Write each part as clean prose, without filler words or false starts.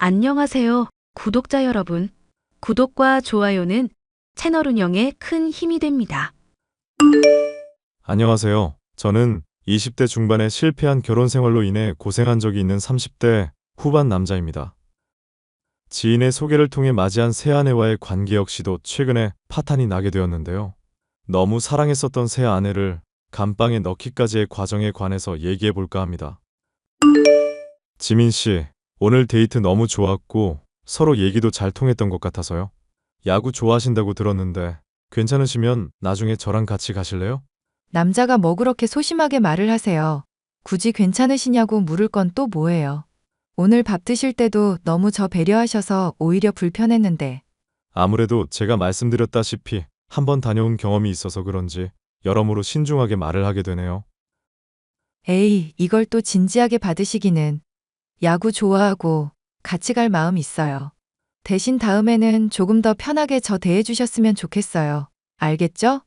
안녕하세요, 구독자 여러분. 구독과 좋아요는 채널 운영에 큰 힘이 됩니다. 안녕하세요. 저는 20대 중반에 실패한 결혼 생활로 인해 고생한 적이 있는 30대 후반 남자입니다. 지인의 소개를 통해 맞이한 새 아내와의 관계 역시도 최근에 파탄이 나게 되었는데요. 너무 사랑했었던 새 아내를 감방에 넣기까지의 과정에 관해서 얘기해 볼까 합니다. 지민 씨, 오늘 데이트 너무 좋았고 서로 얘기도 잘 통했던 것 같아서요. 야구 좋아하신다고 들었는데 괜찮으시면 나중에 저랑 같이 가실래요? 남자가 뭐 그렇게 소심하게 말을 하세요. 굳이 괜찮으시냐고 물을 건 또 뭐예요. 오늘 밥 드실 때도 너무 저 배려하셔서 오히려 불편했는데. 아무래도 제가 말씀드렸다시피 한번 다녀온 경험이 있어서 그런지 여러모로 신중하게 말을 하게 되네요. 에이, 이걸 또 진지하게 받으시기는. 야구 좋아하고 같이 갈 마음 있어요. 대신 다음에는 조금 더 편하게 저 대해주셨으면 좋겠어요. 알겠죠?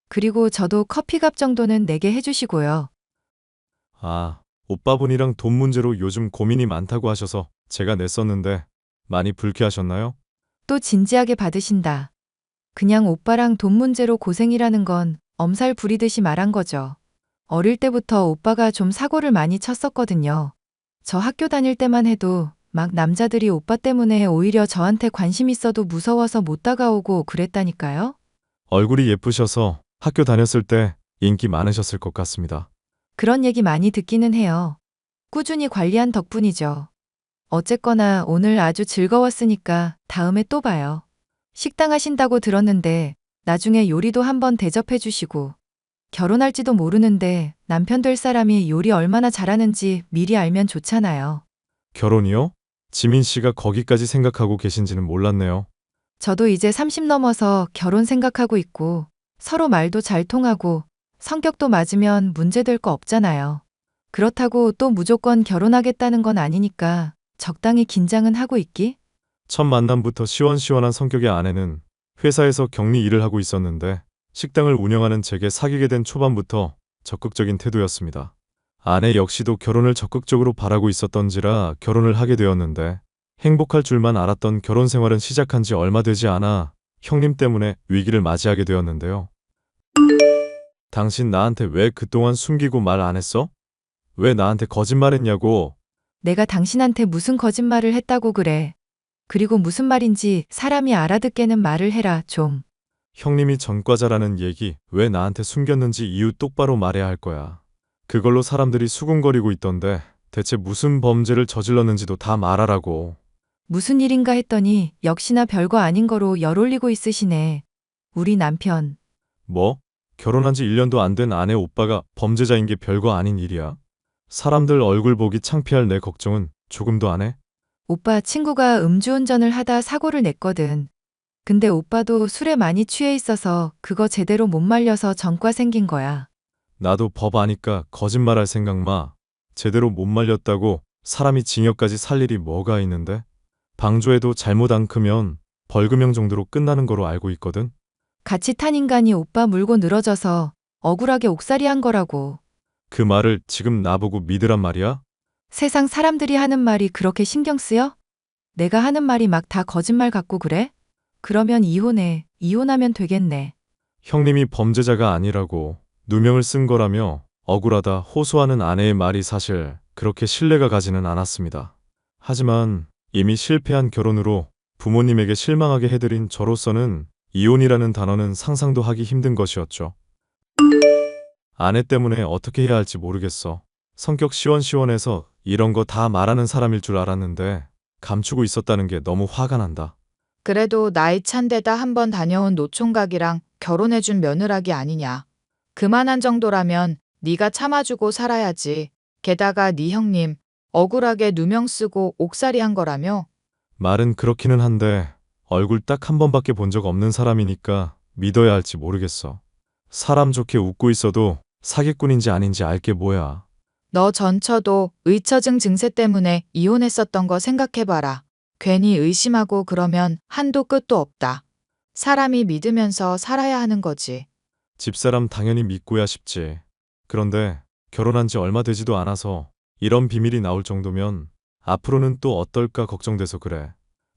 그리고 저도 커피값 정도는 내게 해주시고요. 아, 오빠분이랑 돈 문제로 요즘 고민이 많다고 하셔서 제가 냈었는데 많이 불쾌하셨나요? 또 진지하게 받으신다. 그냥 오빠랑 돈 문제로 고생이라는 건 엄살 부리듯이 말한 거죠. 어릴 때부터 오빠가 좀 사고를 많이 쳤었거든요. 저 학교 다닐 때만 해도 막 남자들이 오빠 때문에 오히려 저한테 관심 있어도 무서워서 못 다가오고 그랬다니까요. 얼굴이 예쁘셔서 학교 다녔을 때 인기 많으셨을 것 같습니다. 그런 얘기 많이 듣기는 해요. 꾸준히 관리한 덕분이죠. 어쨌거나 오늘 아주 즐거웠으니까 다음에 또 봐요. 식당 하신다고 들었는데 나중에 요리도 한번 대접해 주시고, 결혼할지도 모르는데 남편 될 사람이 요리 얼마나 잘하는지 미리 알면 좋잖아요. 결혼이요? 지민 씨가 거기까지 생각하고 계신지는 몰랐네요. 저도 이제 30 넘어서 결혼 생각하고 있고, 서로 말도 잘 통하고 성격도 맞으면 문제될 거 없잖아요. 그렇다고 또 무조건 결혼하겠다는 건 아니니까 적당히 긴장은 하고 있기? 첫 만남부터 시원시원한 성격의 아내는 회사에서 격리 일을 하고 있었는데 식당을 운영하는 제게 사귀게 된 초반부터 적극적인 태도였습니다. 아내 역시도 결혼을 적극적으로 바라고 있었던지라 결혼을 하게 되었는데 행복할 줄만 알았던 결혼 생활은 시작한 지 얼마 되지 않아 형님 때문에 위기를 맞이하게 되었는데요. 당신 나한테 왜 그동안 숨기고 말 안 했어? 왜 나한테 거짓말했냐고. 내가 당신한테 무슨 거짓말을 했다고 그래. 그리고 무슨 말인지 사람이 알아듣게는 말을 해라, 좀. 형님이 전과자라는 얘기 왜 나한테 숨겼는지 이유 똑바로 말해야 할 거야. 그걸로 사람들이 수군거리고 있던데 대체 무슨 범죄를 저질렀는지도 다 말하라고. 무슨 일인가 했더니 역시나 별거 아닌 거로 열 올리고 있으시네. 우리 남편. 뭐? 결혼한 지 1년도 안 된 아내 오빠가 범죄자인 게 별거 아닌 일이야? 사람들 얼굴 보기 창피할 내 걱정은 조금도 안 해? 오빠 친구가 음주운전을 하다 사고를 냈거든. 근데 오빠도 술에 많이 취해 있어서 그거 제대로 못 말려서 전과 생긴 거야. 나도 법 아니까 거짓말할 생각 마. 제대로 못 말렸다고 사람이 징역까지 살 일이 뭐가 있는데? 방조에도 잘못 안 크면 벌금형 정도로 끝나는 거로 알고 있거든? 같이 탄 인간이 오빠 물고 늘어져서 억울하게 옥살이 한 거라고. 그 말을 지금 나보고 믿으란 말이야? 세상 사람들이 하는 말이 그렇게 신경 쓰여? 내가 하는 말이 막 다 거짓말 같고 그래? 그러면 이혼해. 이혼하면 되겠네. 형님이 범죄자가 아니라고 누명을 쓴 거라며 억울하다 호소하는 아내의 말이 사실 그렇게 신뢰가 가지는 않았습니다. 하지만 이미 실패한 결혼으로 부모님에게 실망하게 해드린 저로서는 이혼이라는 단어는 상상도 하기 힘든 것이었죠. 아내 때문에 어떻게 해야 할지 모르겠어. 성격 시원시원해서 이런 거 다 말하는 사람일 줄 알았는데 감추고 있었다는 게 너무 화가 난다. 그래도 나이 찬 데다 한번 다녀온 노총각이랑 결혼해준 며느라기 아니냐. 그만한 정도라면 네가 참아주고 살아야지. 게다가 네 형님 억울하게 누명 쓰고 옥살이 한 거라며? 말은 그렇기는 한데 얼굴 딱 한 번밖에 본 적 없는 사람이니까 믿어야 할지 모르겠어. 사람 좋게 웃고 있어도 사기꾼인지 아닌지 알 게 뭐야. 너 전처도 의처증 증세 때문에 이혼했었던 거 생각해봐라. 괜히 의심하고 그러면 한도 끝도 없다. 사람이 믿으면서 살아야 하는 거지. 집사람 당연히 믿고야 싶지. 그런데 결혼한 지 얼마 되지도 않아서 이런 비밀이 나올 정도면 앞으로는 또 어떨까 걱정돼서 그래.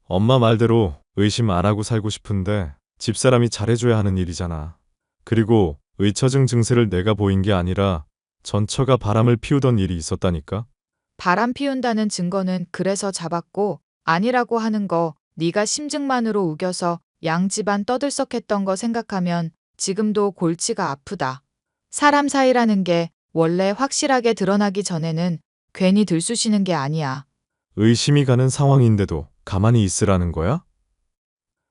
엄마 말대로 의심 안 하고 살고 싶은데 집사람이 잘해줘야 하는 일이잖아. 그리고 의처증 증세를 내가 보인 게 아니라 전처가 바람을 피우던 일이 있었다니까? 바람 피운다는 증거는 그래서 잡았고 아니라고 하는 거 네가 심증만으로 우겨서 양 집안 떠들썩했던 거 생각하면 지금도 골치가 아프다. 사람 사이라는 게 원래 확실하게 드러나기 전에는 괜히 들쑤시는 게 아니야. 의심이 가는 상황인데도 가만히 있으라는 거야?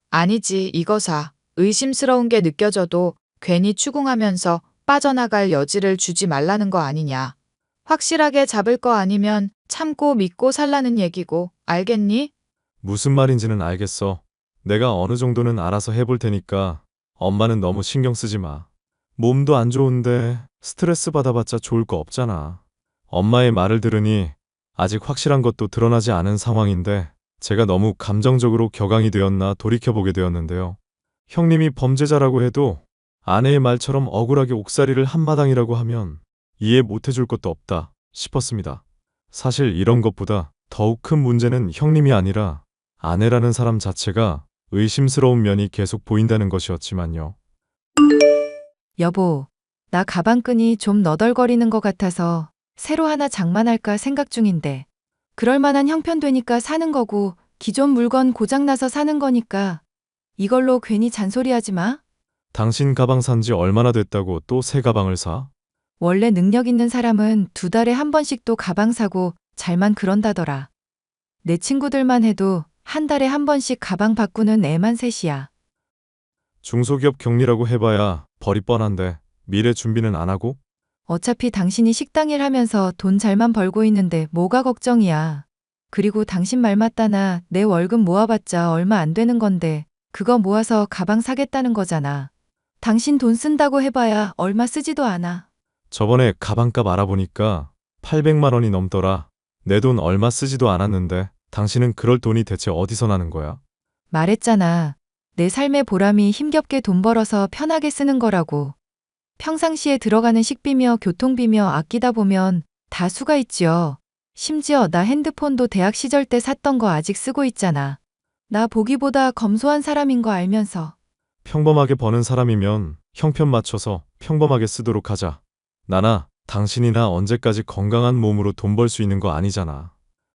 아니지, 이거사. 의심스러운 게 느껴져도 괜히 추궁하면서 빠져나갈 여지를 주지 말라는 거 아니냐. 확실하게 잡을 거 아니면 참고 믿고 살라는 얘기고, 알겠니? 무슨 말인지는 알겠어. 내가 어느 정도는 알아서 해볼 테니까 엄마는 너무 신경 쓰지 마. 몸도 안 좋은데 스트레스 받아봤자 좋을 거 없잖아. 엄마의 말을 들으니 아직 확실한 것도 드러나지 않은 상황인데 제가 너무 감정적으로 격앙이 되었나 돌이켜보게 되었는데요. 형님이 범죄자라고 해도 아내의 말처럼 억울하게 옥살이를 한마당이라고 하면 이해 못해줄 것도 없다 싶었습니다. 사실 이런 것보다 더욱 큰 문제는 형님이 아니라 아내라는 사람 자체가 의심스러운 면이 계속 보인다는 것이었지만요. 여보, 나 가방끈이 좀 너덜거리는 것 같아서 새로 하나 장만할까 생각 중인데. 그럴 만한 형편되니까 사는 거고 기존 물건 고장나서 사는 거니까 이걸로 괜히 잔소리하지 마. 당신 가방 산 지 얼마나 됐다고 또 새 가방을 사? 원래 능력 있는 사람은 2달에 한 번씩도 가방 사고 잘만 그런다더라. 내 친구들만 해도 한 달에 한 번씩 가방 바꾸는 애만 셋이야. 중소기업 격리라고 해봐야 벌이 뻔한데 미래 준비는 안 하고? 어차피 당신이 식당 일 하면서 돈 잘만 벌고 있는데 뭐가 걱정이야. 그리고 당신 말 맞다나 내 월급 모아봤자 얼마 안 되는 건데 그거 모아서 가방 사겠다는 거잖아. 당신 돈 쓴다고 해봐야 얼마 쓰지도 않아. 저번에 가방값 알아보니까 800만 원이 넘더라. 내 돈 얼마 쓰지도 않았는데 당신은 그럴 돈이 대체 어디서 나는 거야? 말했잖아. 내 삶의 보람이 힘겹게 돈 벌어서 편하게 쓰는 거라고. 평상시에 들어가는 식비며 교통비며 아끼다 보면 다 수가 있지요. 심지어 나 핸드폰도 대학 시절 때 샀던 거 아직 쓰고 있잖아. 나 보기보다 검소한 사람인 거 알면서. 평범하게 버는 사람이면 형편 맞춰서 평범하게 쓰도록 하자. 나나 당신이나 언제까지 건강한 몸으로 돈 벌 수 있는 거 아니잖아.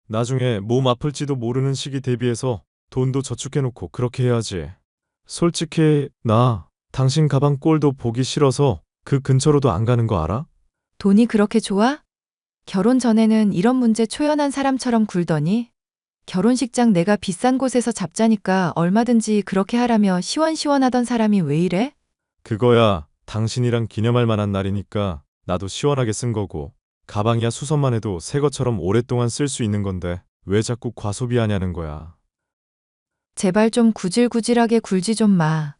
나중에 몸 아플지도 모르는 시기 대비해서 돈도 저축해놓고 그렇게 해야지. 솔직히 나 당신 가방 꼴도 보기 싫어서 그 근처로도 안 가는 거 알아? 돈이 그렇게 좋아? 결혼 전에는 이런 문제 초연한 사람처럼 굴더니 결혼식장 내가 비싼 곳에서 잡자니까 얼마든지 그렇게 하라며 시원시원하던 사람이 왜 이래? 그거야 당신이랑 기념할 만한 날이니까 나도 시원하게 쓴 거고 가방이야 수선만 해도 새 것처럼 오랫동안 쓸 수 있는 건데 왜 자꾸 과소비하냐는 거야. 제발 좀 구질구질하게 굴지 좀 마.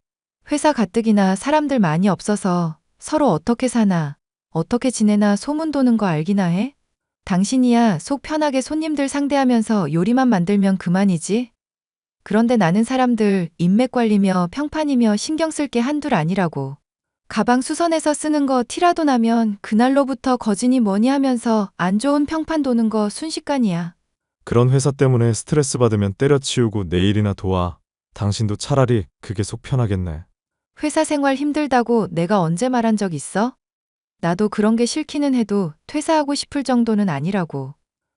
회사 가뜩이나 사람들 많이 없어서 서로 어떻게 사나, 어떻게 지내나 소문 도는 거 알기나 해? 당신이야 속 편하게 손님들 상대하면서 요리만 만들면 그만이지. 그런데 나는 사람들 인맥 관리며 평판이며 신경 쓸 게 한둘 아니라고. 가방 수선해서 쓰는 거 티라도 나면 그날로부터 거지니 뭐니 하면서 안 좋은 평판 도는 거 순식간이야. 그런 회사 때문에 스트레스 받으면 때려치우고 내 일이나 도와. 당신도 차라리 그게 속 편하겠네. 회사 생활 힘들다고 내가 언제 말한 적 있어? 나도 그런 게 싫기는 해도 퇴사하고 싶을 정도는 아니라고.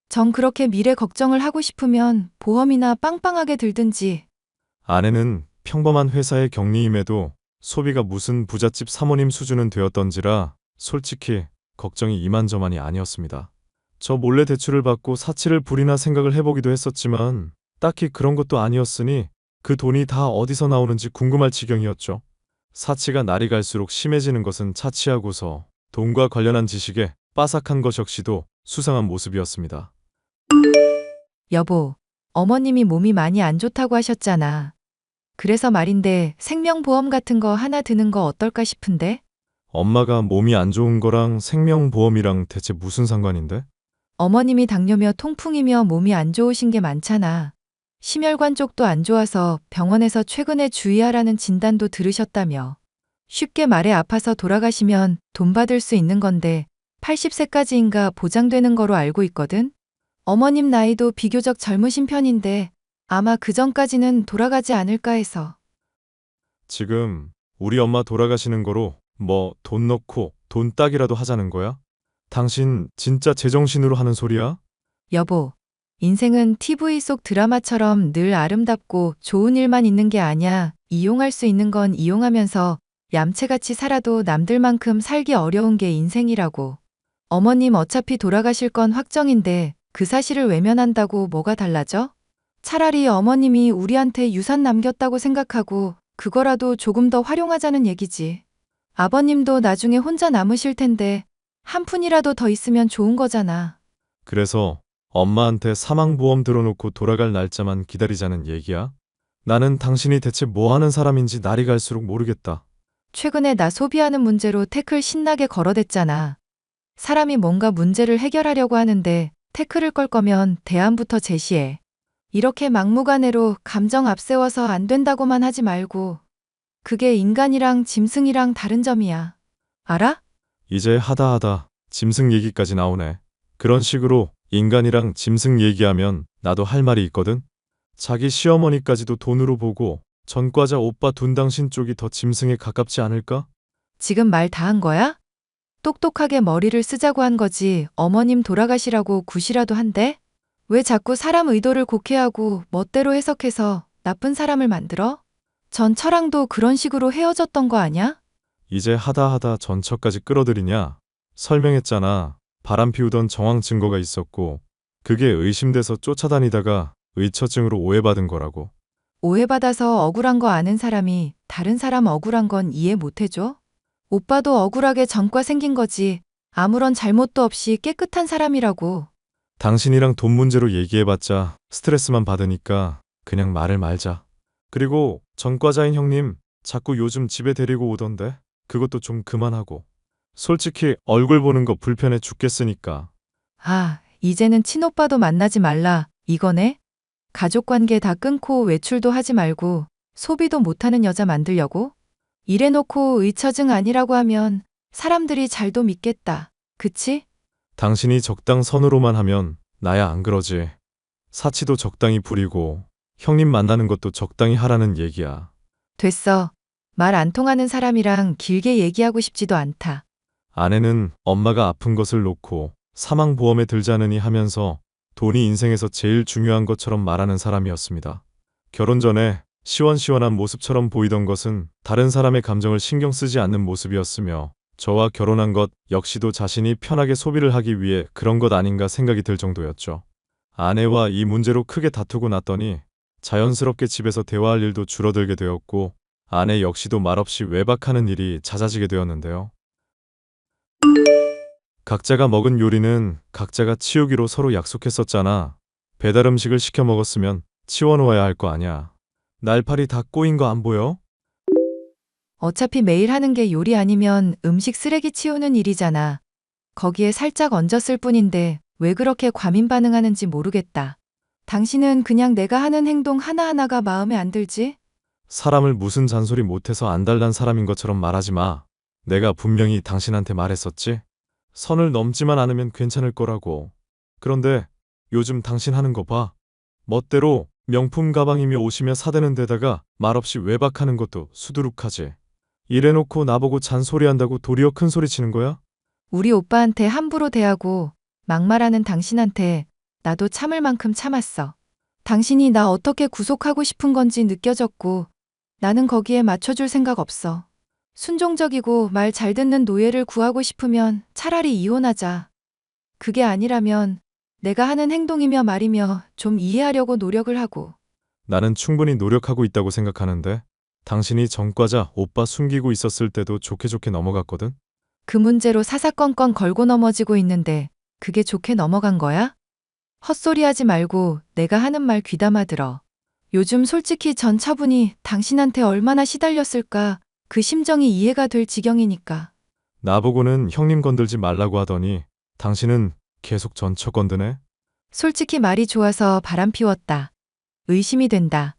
정 그렇게 미래 걱정을 하고 싶으면 보험이나 빵빵하게 들든지. 아내는 평범한 회사의 격리임에도 소비가 무슨 부잣집 사모님 수준은 되었던지라 솔직히 걱정이 이만저만이 아니었습니다. 저 몰래 대출을 받고 사치를 부리나 생각을 해보기도 했었지만 딱히 그런 것도 아니었으니 그 돈이 다 어디서 나오는지 궁금할 지경이었죠. 사치가 날이 갈수록 심해지는 것은 차치하고서 돈과 관련한 지식에 빠삭한 것 역시도 수상한 모습이었습니다. 여보, 어머님이 몸이 많이 안 좋다고 하셨잖아. 그래서 말인데 생명보험 같은 거 하나 드는 거 어떨까 싶은데? 엄마가 몸이 안 좋은 거랑 생명보험이랑 대체 무슨 상관인데? 어머님이 당뇨며 통풍이며 몸이 안 좋으신 게 많잖아. 심혈관 쪽도 안 좋아서 병원에서 최근에 주의하라는 진단도 들으셨다며. 쉽게 말해 아파서 돌아가시면 돈 받을 수 있는 건데 80세까지인가 보장되는 거로 알고 있거든? 어머님 나이도 비교적 젊으신 편인데 아마 그 전까지는 돌아가지 않을까 해서. 지금 우리 엄마 돌아가시는 거로 뭐 돈 넣고 돈 따기라도 하자는 거야? 당신 진짜 제정신으로 하는 소리야? 여보, 인생은 TV 속 드라마처럼 늘 아름답고 좋은 일만 있는 게 아냐. 이용할 수 있는 건 이용하면서 얌체같이 살아도 남들만큼 살기 어려운 게 인생이라고. 어머님 어차피 돌아가실 건 확정인데 그 사실을 외면한다고 뭐가 달라져? 차라리 어머님이 우리한테 유산 남겼다고 생각하고 그거라도 조금 더 활용하자는 얘기지. 아버님도 나중에 혼자 남으실 텐데 한 푼이라도 더 있으면 좋은 거잖아. 그래서 엄마한테 사망보험 들어놓고 돌아갈 날짜만 기다리자는 얘기야? 나는 당신이 대체 뭐 하는 사람인지 날이 갈수록 모르겠다. 최근에 나 소비하는 문제로 태클 신나게 걸어댔잖아. 사람이 뭔가 문제를 해결하려고 하는데 태클을 걸 거면 대안부터 제시해. 이렇게 막무가내로 감정 앞세워서 안 된다고만 하지 말고. 그게 인간이랑 짐승이랑 다른 점이야. 알아? 이제 하다 짐승 얘기까지 나오네. 그런 식으로 인간이랑 짐승 얘기하면 나도 할 말이 있거든. 자기 시어머니까지도 돈으로 보고 전과자 오빠 둔 당신 쪽이 더 짐승에 가깝지 않을까? 지금 말 다 한 거야? 똑똑하게 머리를 쓰자고 한 거지. 어머님 돌아가시라고 굿이라도 한대? 왜 자꾸 사람 의도를 곡해하고 멋대로 해석해서 나쁜 사람을 만들어? 전 처랑도 그런 식으로 헤어졌던 거 아냐? 이제 하다 전처까지 끌어들이냐? 설명했잖아. 바람 피우던 정황 증거가 있었고 그게 의심돼서 쫓아다니다가 의처증으로 오해받은 거라고. 오해받아서 억울한 거 아는 사람이 다른 사람 억울한 건 이해 못 해줘? 오빠도 억울하게 전과 생긴 거지. 아무런 잘못도 없이 깨끗한 사람이라고. 당신이랑 돈 문제로 얘기해봤자 스트레스만 받으니까 그냥 말을 말자. 그리고 전과자인 형님 자꾸 요즘 집에 데리고 오던데 그것도 좀 그만하고. 솔직히 얼굴 보는 거 불편해 죽겠으니까. 아, 이제는 친오빠도 만나지 말라. 이거네? 가족관계 다 끊고 외출도 하지 말고 소비도 못하는 여자 만들려고? 이래놓고 의처증 아니라고 하면 사람들이 잘도 믿겠다. 그치? 당신이 적당선으로만 하면 나야 안 그러지. 사치도 적당히 부리고 형님 만나는 것도 적당히 하라는 얘기야. 됐어. 말 안 통하는 사람이랑 길게 얘기하고 싶지도 않다. 아내는 엄마가 아픈 것을 놓고 사망보험에 들자느니 하면서 돈이 인생에서 제일 중요한 것처럼 말하는 사람이었습니다. 결혼 전에 시원시원한 모습처럼 보이던 것은 다른 사람의 감정을 신경 쓰지 않는 모습이었으며 저와 결혼한 것 역시도 자신이 편하게 소비를 하기 위해 그런 것 아닌가 생각이 들 정도였죠. 아내와 이 문제로 크게 다투고 났더니 자연스럽게 집에서 대화할 일도 줄어들게 되었고 아내 역시도 말없이 외박하는 일이 잦아지게 되었는데요. 각자가 먹은 요리는 각자가 치우기로 서로 약속했었잖아. 배달 음식을 시켜 먹었으면 치워놓아야 할 거 아냐. 날파리 다 꼬인 거 안 보여? 어차피 매일 하는 게 요리 아니면 음식 쓰레기 치우는 일이잖아. 거기에 살짝 얹었을 뿐인데 왜 그렇게 과민 반응하는지 모르겠다. 당신은 그냥 내가 하는 행동 하나하나가 마음에 안 들지? 사람을 무슨 잔소리 못해서 안달난 사람인 것처럼 말하지 마. 내가 분명히 당신한테 말했었지? 선을 넘지만 않으면 괜찮을 거라고. 그런데 요즘 당신 하는 거 봐. 멋대로 명품 가방이며 옷이며 사대는 데다가 말없이 외박하는 것도 수두룩하지. 이래놓고 나보고 잔소리한다고 도리어 큰 소리 치는 거야? 우리 오빠한테 함부로 대하고 막말하는 당신한테 나도 참을 만큼 참았어. 당신이 나 어떻게 구속하고 싶은 건지 느껴졌고 나는 거기에 맞춰줄 생각 없어. 순종적이고 말 잘 듣는 노예를 구하고 싶으면 차라리 이혼하자. 그게 아니라면 내가 하는 행동이며 말이며 좀 이해하려고 노력을 하고. 나는 충분히 노력하고 있다고 생각하는데 당신이 전과자 오빠 숨기고 있었을 때도 좋게 넘어갔거든? 그 문제로 사사건건 걸고 넘어지고 있는데 그게 좋게 넘어간 거야? 헛소리하지 말고 내가 하는 말 귀담아 들어. 요즘 솔직히 전 차분히 당신한테 얼마나 시달렸을까 그 심정이 이해가 될 지경이니까. 나보고는 형님 건들지 말라고 하더니 당신은 계속 전처 건드네? 솔직히 말이 좋아서 바람 피웠다. 의심이 된다.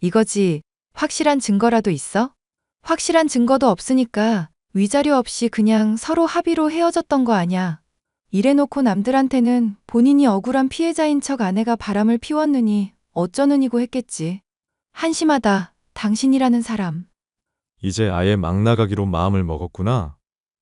이거지. 확실한 증거라도 있어? 확실한 증거도 없으니까 위자료 없이 그냥 서로 합의로 헤어졌던 거 아냐. 이래놓고 남들한테는 본인이 억울한 피해자인 척 아내가 바람을 피웠느니 어쩌느니고 했겠지. 한심하다. 당신이라는 사람. 이제 아예 막 나가기로 마음을 먹었구나.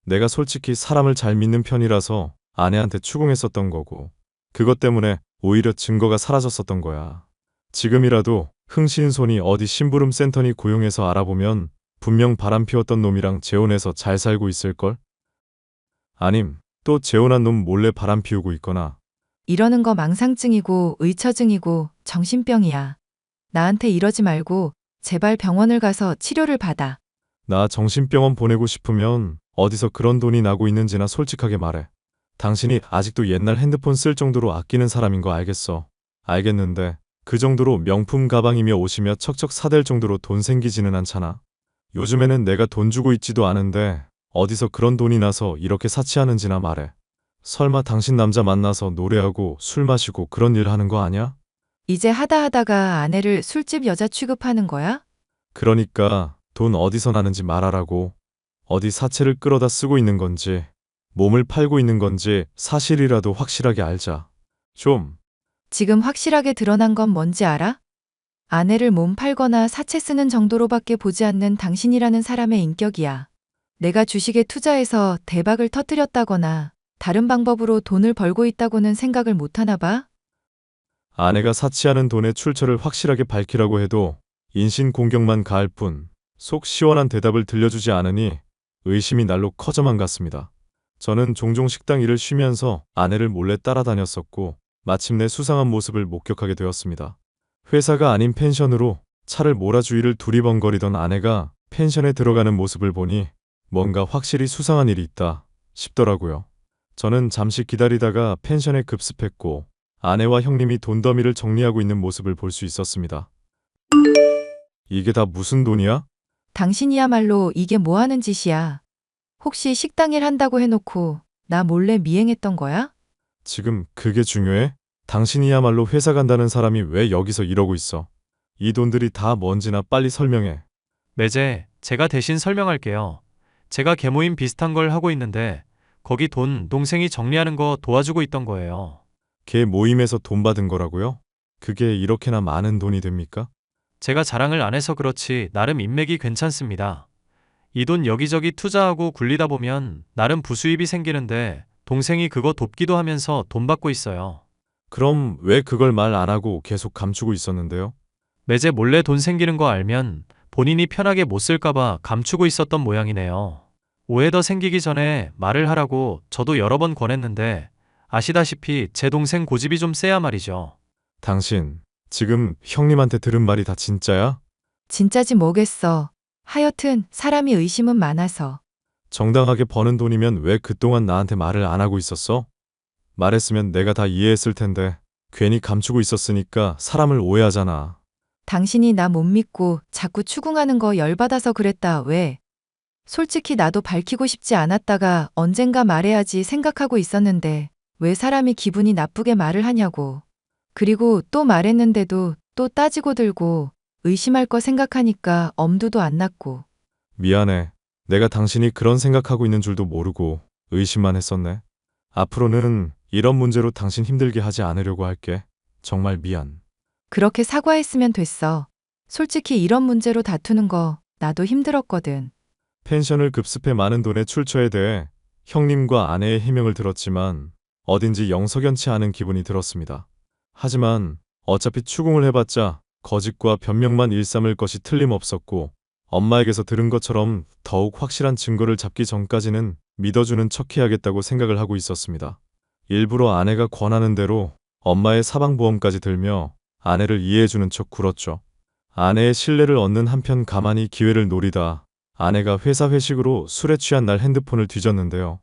내가 솔직히 사람을 잘 믿는 편이라서 아내한테 추궁했었던 거고, 그것 때문에 오히려 증거가 사라졌었던 거야. 지금이라도 흥신손이 어디 심부름 센터니 고용해서 알아보면 분명 바람 피웠던 놈이랑 재혼해서 잘 살고 있을걸? 아님, 또 재혼한 놈 몰래 바람 피우고 있거나. 이러는 거 망상증이고 의처증이고 정신병이야. 나한테 이러지 말고 제발 병원을 가서 치료를 받아. 나 정신병원 보내고 싶으면 어디서 그런 돈이 나고 있는지나 솔직하게 말해. 당신이 아직도 옛날 핸드폰 쓸 정도로 아끼는 사람인 거 알겠어. 알겠는데 그 정도로 명품 가방이며 옷이며 척척 사댈 정도로 돈 생기지는 않잖아. 요즘에는 내가 돈 주고 있지도 않은데 어디서 그런 돈이 나서 이렇게 사치하는지나 말해. 설마 당신 남자 만나서 노래하고 술 마시고 그런 일 하는 거 아니야? 이제 하다하다가 아내를 술집 여자 취급하는 거야? 그러니까 돈 어디서 나는지 말하라고. 어디 사채를 끌어다 쓰고 있는 건지, 몸을 팔고 있는 건지 사실이라도 확실하게 알자. 좀. 지금 확실하게 드러난 건 뭔지 알아? 아내를 몸 팔거나 사채 쓰는 정도로밖에 보지 않는 당신이라는 사람의 인격이야. 내가 주식에 투자해서 대박을 터뜨렸다거나 다른 방법으로 돈을 벌고 있다고는 생각을 못 하나 봐? 아내가 사치하는 돈의 출처를 확실하게 밝히라고 해도 인신공격만 가할 뿐 속 시원한 대답을 들려주지 않으니 의심이 날로 커져만 갔습니다. 저는 종종 식당 일을 쉬면서 아내를 몰래 따라다녔었고 마침내 수상한 모습을 목격하게 되었습니다. 회사가 아닌 펜션으로 차를 몰아주위를 두리번거리던 아내가 펜션에 들어가는 모습을 보니 뭔가 확실히 수상한 일이 있다 싶더라고요. 저는 잠시 기다리다가 펜션에 급습했고 아내와 형님이 돈더미를 정리하고 있는 모습을 볼 수 있었습니다. 이게 다 무슨 돈이야? 당신이야말로 이게 뭐 하는 짓이야? 혹시 식당 일 한다고 해놓고 나 몰래 미행했던 거야? 지금 그게 중요해? 당신이야말로 회사 간다는 사람이 왜 여기서 이러고 있어? 이 돈들이 다 뭔지나 빨리 설명해. 매제, 제가 대신 설명할게요. 제가 계모임 비슷한 걸 하고 있는데 거기 돈 동생이 정리하는 거 도와주고 있던 거예요. 걔 모임에서 돈 받은 거라고요? 그게 이렇게나 많은 돈이 됩니까? 제가 자랑을 안 해서 그렇지 나름 인맥이 괜찮습니다. 이 돈 여기저기 투자하고 굴리다 보면 나름 부수입이 생기는데 동생이 그거 돕기도 하면서 돈 받고 있어요. 그럼 왜 그걸 말 안 하고 계속 감추고 있었는데요? 매제 몰래 돈 생기는 거 알면 본인이 편하게 못 쓸까봐 감추고 있었던 모양이네요. 오해 더 생기기 전에 말을 하라고 저도 여러 번 권했는데 아시다시피 제 동생 고집이 좀 세야 말이죠. 당신, 지금 형님한테 들은 말이 다 진짜야? 진짜지 뭐겠어. 하여튼 사람이 의심은 많아서. 정당하게 버는 돈이면 왜 그동안 나한테 말을 안 하고 있었어? 말했으면 내가 다 이해했을 텐데 괜히 감추고 있었으니까 사람을 오해하잖아. 당신이 나 못 믿고 자꾸 추궁하는 거 열받아서 그랬다. 왜? 솔직히 나도 밝히고 싶지 않았다가 언젠가 말해야지 생각하고 있었는데 왜 사람이 기분이 나쁘게 말을 하냐고. 그리고 또 말했는데도 또 따지고 들고 의심할 거 생각하니까 엄두도 안 났고. 미안해. 내가 당신이 그런 생각하고 있는 줄도 모르고 의심만 했었네. 앞으로는 이런 문제로 당신 힘들게 하지 않으려고 할게. 정말 미안. 그렇게 사과했으면 됐어. 솔직히 이런 문제로 다투는 거 나도 힘들었거든. 펜션을 급습해 많은 돈의 출처에 대해 형님과 아내의 해명을 들었지만 어딘지 영석연치 않은 기분이 들었습니다. 하지만 어차피 추궁을 해봤자 거짓과 변명만 일삼을 것이 틀림없었고 엄마에게서 들은 것처럼 더욱 확실한 증거를 잡기 전까지는 믿어주는 척해야겠다고 생각을 하고 있었습니다. 일부러 아내가 권하는 대로 엄마의 사방보험까지 들며 아내를 이해해주는 척 굴었죠. 아내의 신뢰를 얻는 한편 가만히 기회를 노리다 아내가 회사 회식으로 술에 취한 날 핸드폰을 뒤졌는데요.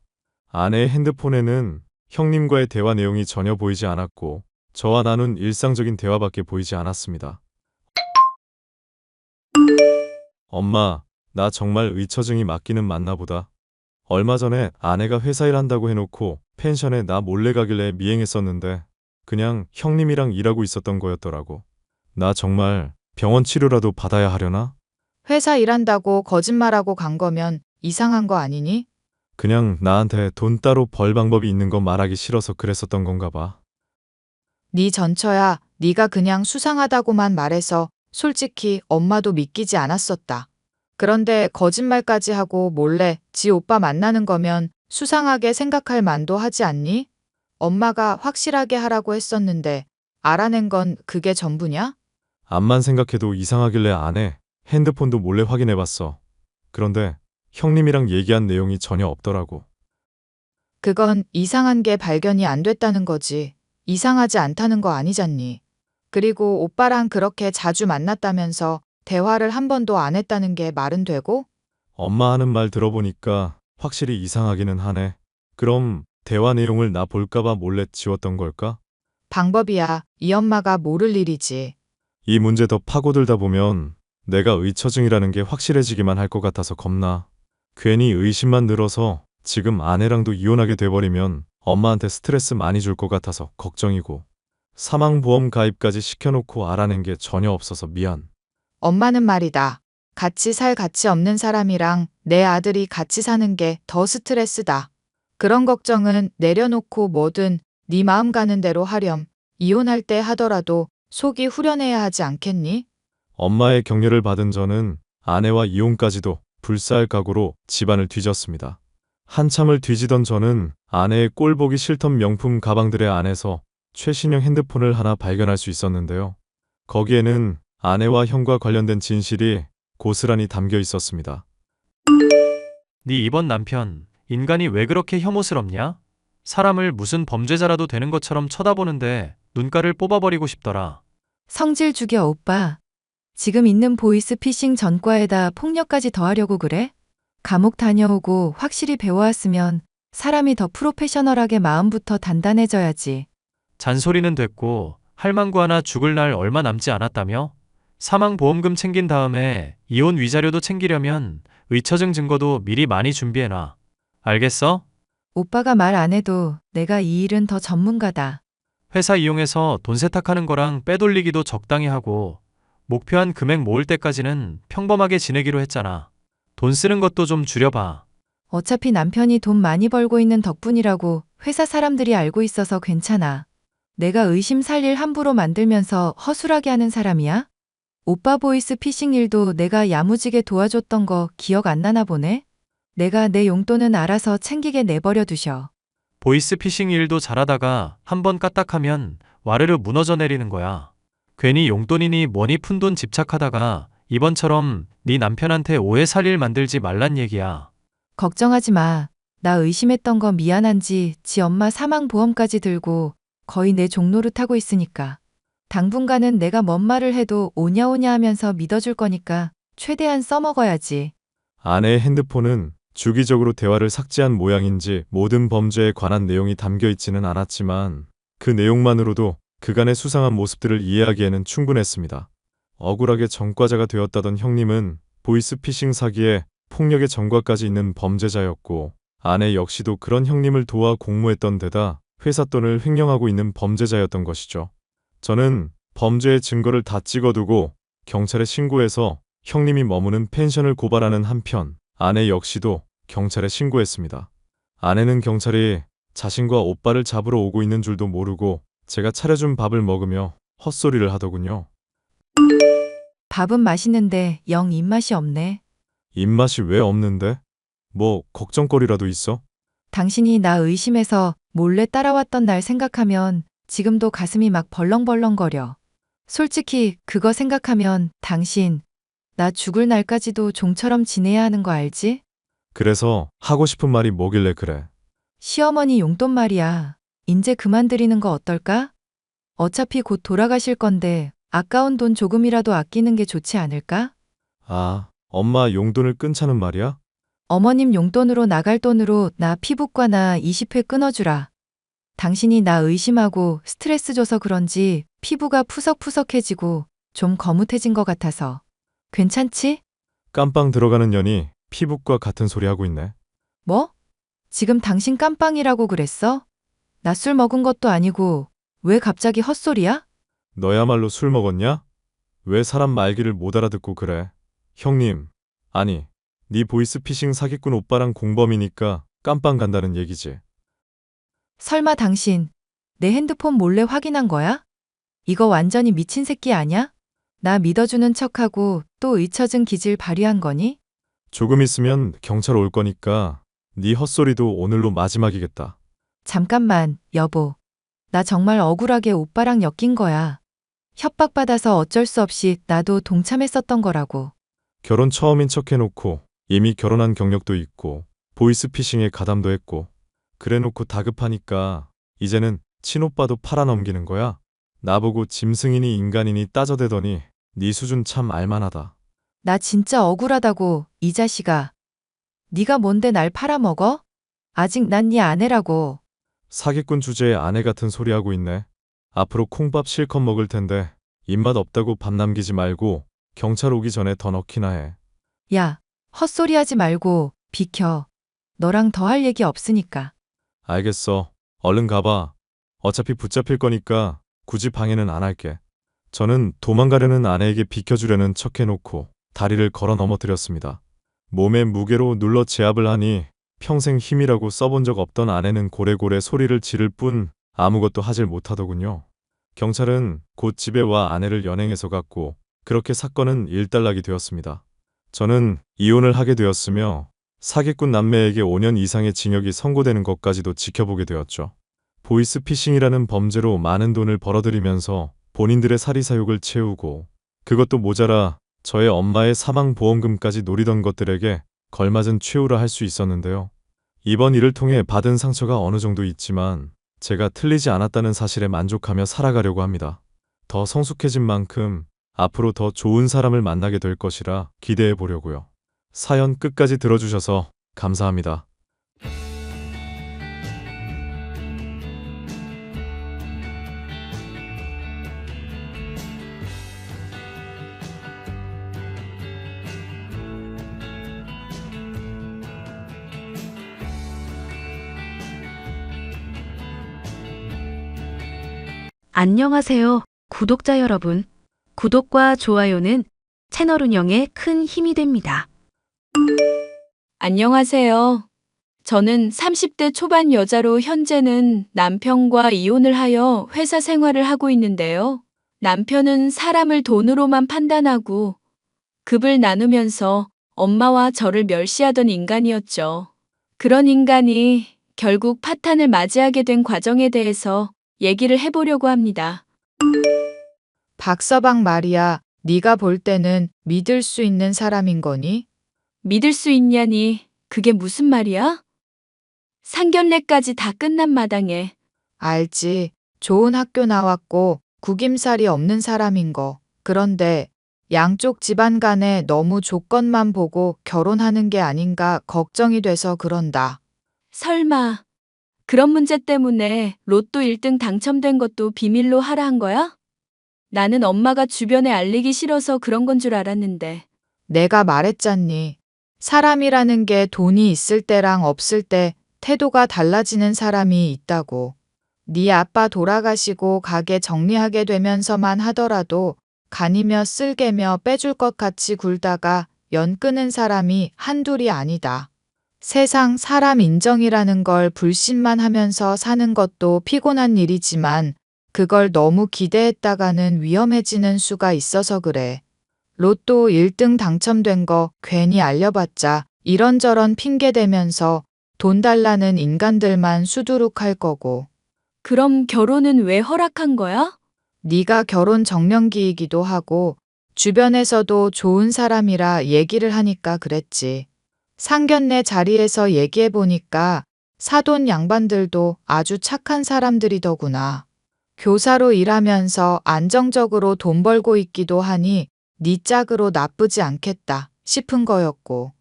아내의 핸드폰에는 형님과의 대화 내용이 전혀 보이지 않았고 저와 나눈 일상적인 대화밖에 보이지 않았습니다. 엄마, 나 정말 의처증이 맞기는 맞나 보다. 얼마 전에 아내가 회사 일 한다고 해놓고 펜션에 나 몰래 가길래 미행했었는데 그냥 형님이랑 일하고 있었던 거였더라고. 나 정말 병원 치료라도 받아야 하려나? 회사 일한다고 거짓말하고 간 거면 이상한 거 아니니? 그냥 나한테 돈 따로 벌 방법이 있는 거 말하기 싫어서 그랬었던 건가 봐. 네 전처야. 네가 그냥 수상하다고만 말해서 솔직히 엄마도 믿기지 않았었다. 그런데 거짓말까지 하고 몰래 지 오빠 만나는 거면 수상하게 생각할 만도 하지 않니? 엄마가 확실하게 하라고 했었는데 알아낸 건 그게 전부냐? 암만 생각해도 이상하길래 안 해. 핸드폰도 몰래 확인해봤어. 그런데 형님이랑 얘기한 내용이 전혀 없더라고. 그건 이상한 게 발견이 안 됐다는 거지. 이상하지 않다는 거 아니잖니. 그리고 오빠랑 그렇게 자주 만났다면서 대화를 한 번도 안 했다는 게 말은 되고? 엄마 하는 말 들어보니까 확실히 이상하기는 하네. 그럼 대화 내용을 나 볼까봐 몰래 지웠던 걸까? 방법이야. 이 엄마가 모를 일이지. 이 문제 더 파고들다 보면 내가 의처증이라는 게 확실해지기만 할 것 같아서 겁나. 괜히 의심만 늘어서 지금 아내랑도 이혼하게 돼버리면 엄마한테 스트레스 많이 줄 것 같아서 걱정이고. 사망보험 가입까지 시켜놓고 알아낸 게 전혀 없어서 미안. 엄마는 말이다. 같이 살 가치 없는 사람이랑 내 아들이 같이 사는 게 더 스트레스다. 그런 걱정은 내려놓고 뭐든 네 마음 가는 대로 하렴. 이혼할 때 하더라도 속이 후련해야 하지 않겠니? 엄마의 격려를 받은 저는 아내와 이혼까지도 불사할 각오로 집안을 뒤졌습니다. 한참을 뒤지던 저는 아내의 꼴 보기 싫던 명품 가방들의 안에서 최신형 핸드폰을 하나 발견할 수 있었는데요. 거기에는 아내와 형과 관련된 진실이 고스란히 담겨 있었습니다. 네 이번 남편, 인간이 왜 그렇게 혐오스럽냐? 사람을 무슨 범죄자라도 되는 것처럼 쳐다보는데 눈가를 뽑아버리고 싶더라. 성질 죽여 오빠. 지금 있는 보이스피싱 전과에다 폭력까지 더하려고 그래? 감옥 다녀오고 확실히 배워왔으면 사람이 더 프로페셔널하게 마음부터 단단해져야지. 잔소리는 됐고 할망구 하나 죽을 날 얼마 남지 않았다며? 사망보험금 챙긴 다음에 이혼 위자료도 챙기려면 의처증 증거도 미리 많이 준비해놔. 알겠어? 오빠가 말 안 해도 내가 이 일은 더 전문가다. 회사 이용해서 돈 세탁하는 거랑 빼돌리기도 적당히 하고 목표한 금액 모을 때까지는 평범하게 지내기로 했잖아. 돈 쓰는 것도 좀 줄여봐. 어차피 남편이 돈 많이 벌고 있는 덕분이라고 회사 사람들이 알고 있어서 괜찮아. 내가 의심 살 일 함부로 만들면서 허술하게 하는 사람이야? 오빠 보이스 피싱 일도 내가 야무지게 도와줬던 거 기억 안 나나 보네? 내가 내 용돈은 알아서 챙기게 내버려 두셔. 보이스피싱 일도 잘하다가 한번 까딱하면 와르르 무너져 내리는 거야. 괜히 용돈이니 뭐니 푼돈 집착하다가 이번처럼 네 남편한테 오해 살 일 만들지 말란 얘기야. 걱정하지 마. 나 의심했던 거 미안한지 지 엄마 사망보험까지 들고 거의 내 종노릇 하고 있으니까. 당분간은 내가 뭔 말을 해도 오냐오냐 하면서 믿어줄 거니까 최대한 써먹어야지. 아내의 핸드폰은 주기적으로 대화를 삭제한 모양인지 모든 범죄에 관한 내용이 담겨 있지는 않았지만 그 내용만으로도 그간의 수상한 모습들을 이해하기에는 충분했습니다. 억울하게 전과자가 되었다던 형님은 보이스피싱 사기에 폭력의 전과까지 있는 범죄자였고 아내 역시도 그런 형님을 도와 공모했던 데다 회사 돈을 횡령하고 있는 범죄자였던 것이죠. 저는 범죄의 증거를 다 찍어두고 경찰에 신고해서 형님이 머무는 펜션을 고발하는 한편 아내 역시도 경찰에 신고했습니다. 아내는 경찰이 자신과 오빠를 잡으러 오고 있는 줄도 모르고 제가 차려준 밥을 먹으며 헛소리를 하더군요. 밥은 맛있는데 영 입맛이 없네. 입맛이 왜 없는데? 뭐 걱정거리라도 있어? 당신이 나 의심해서 몰래 따라왔던 날 생각하면 지금도 가슴이 막 벌렁벌렁거려. 솔직히 그거 생각하면 당신, 나 죽을 날까지도 종처럼 지내야 하는 거 알지? 그래서 하고 싶은 말이 뭐길래 그래? 시어머니 용돈 말이야. 인제 그만 드리는 거 어떨까? 어차피 곧 돌아가실 건데 아까운 돈 조금이라도 아끼는 게 좋지 않을까? 아, 엄마 용돈을 끊자는 말이야? 어머님 용돈으로 나갈 돈으로 나 피부과나 20회 끊어주라. 당신이 나 의심하고 스트레스 줘서 그런지 피부가 푸석푸석해지고 좀 거뭇해진 것 같아서. 괜찮지? 깜빵 들어가는 년이 피부과 같은 소리 하고 있네. 뭐? 지금 당신 깜빵이라고 그랬어? 나 술 먹은 것도 아니고 왜 갑자기 헛소리야? 너야말로 술 먹었냐? 왜 사람 말귀를 못 알아듣고 그래? 형님, 아니, 네 보이스피싱 사기꾼 오빠랑 공범이니까 깜빵 간다는 얘기지. 설마 당신 내 핸드폰 몰래 확인한 거야? 이거 완전히 미친 새끼 아냐? 나 믿어주는 척하고 또 잊혀진 기질 발휘한 거니? 조금 있으면 경찰 올 거니까 네 헛소리도 오늘로 마지막이겠다. 잠깐만, 여보. 나 정말 억울하게 오빠랑 엮인 거야. 협박받아서 어쩔 수 없이 나도 동참했었던 거라고. 결혼 처음인 척 해놓고 이미 결혼한 경력도 있고 보이스피싱에 가담도 했고 그래놓고 다급하니까 이제는 친오빠도 팔아넘기는 거야. 나보고 짐승이니 인간이니 따져대더니 네 수준 참 알만하다. 나 진짜 억울하다고, 이 자식아. 네가 뭔데 날 팔아먹어? 아직 난 네 아내라고. 사기꾼 주제에 아내 같은 소리 하고 있네. 앞으로 콩밥 실컷 먹을 텐데 입맛 없다고 밥 남기지 말고 경찰 오기 전에 더 넣기나 해. 야, 헛소리 하지 말고 비켜. 너랑 더 할 얘기 없으니까. 알겠어. 얼른 가봐. 어차피 붙잡힐 거니까 굳이 방해는 안 할게. 저는 도망가려는 아내에게 비켜주려는 척 해놓고 다리를 걸어 넘어뜨렸습니다. 몸의 무게로 눌러 제압을 하니 평생 힘이라고 써본 적 없던 아내는 고래고래 소리를 지를 뿐 아무것도 하질 못하더군요. 경찰은 곧 집에 와 아내를 연행해서 갔고 그렇게 사건은 일단락이 되었습니다. 저는 이혼을 하게 되었으며 사기꾼 남매에게 5년 이상의 징역이 선고되는 것까지도 지켜보게 되었죠. 보이스피싱이라는 범죄로 많은 돈을 벌어들이면서 본인들의 사리사욕을 채우고 그것도 모자라 저의 엄마의 사망보험금까지 노리던 것들에게 걸맞은 최후라 할 수 있었는데요. 이번 일을 통해 받은 상처가 어느 정도 있지만 제가 틀리지 않았다는 사실에 만족하며 살아가려고 합니다. 더 성숙해진 만큼 앞으로 더 좋은 사람을 만나게 될 것이라 기대해 보려고요. 사연 끝까지 들어주셔서 감사합니다. 안녕하세요, 구독자 여러분. 구독과 좋아요는 채널 운영에 큰 힘이 됩니다. 안녕하세요. 저는 30대 초반 여자로 현재는 남편과 이혼을 하여 회사 생활을 하고 있는데요. 남편은 사람을 돈으로만 판단하고 급을 나누면서 엄마와 저를 멸시하던 인간이었죠. 그런 인간이 결국 파탄을 맞이하게 된 과정에 대해서 얘기를 해보려고 합니다. 박서방 말이야, 네가 볼 때는 믿을 수 있는 사람인 거니? 믿을 수 있냐니 그게 무슨 말이야? 상견례까지 다 끝난 마당에 알지. 좋은 학교 나왔고 구김살이 없는 사람인 거. 그런데 양쪽 집안 간에 너무 조건만 보고 결혼하는 게 아닌가 걱정이 돼서 그런다. 설마 그런 문제 때문에 로또 1등 당첨된 것도 비밀로 하라 한 거야? 나는 엄마가 주변에 알리기 싫어서 그런 건 줄 알았는데. 내가 말했잖니. 사람이라는 게 돈이 있을 때랑 없을 때 태도가 달라지는 사람이 있다고. 네 아빠 돌아가시고 가게 정리하게 되면서만 하더라도 간이며 쓸개며 빼줄 것 같이 굴다가 연 끊은 사람이 한둘이 아니다. 세상 사람 인정이라는 걸 불신만 하면서 사는 것도 피곤한 일이지만 그걸 너무 기대했다가는 위험해지는 수가 있어서 그래. 로또 1등 당첨된 거 괜히 알려봤자 이런저런 핑계 대면서 돈 달라는 인간들만 수두룩할 거고. 그럼 결혼은 왜 허락한 거야? 네가 결혼 정년기이기도 하고 주변에서도 좋은 사람이라 얘기를 하니까 그랬지. 상견례 자리에서 얘기해보니까 사돈 양반들도 아주 착한 사람들이더구나. 교사로 일하면서 안정적으로 돈 벌고 있기도 하니 네 짝으로 나쁘지 않겠다 싶은 거였고.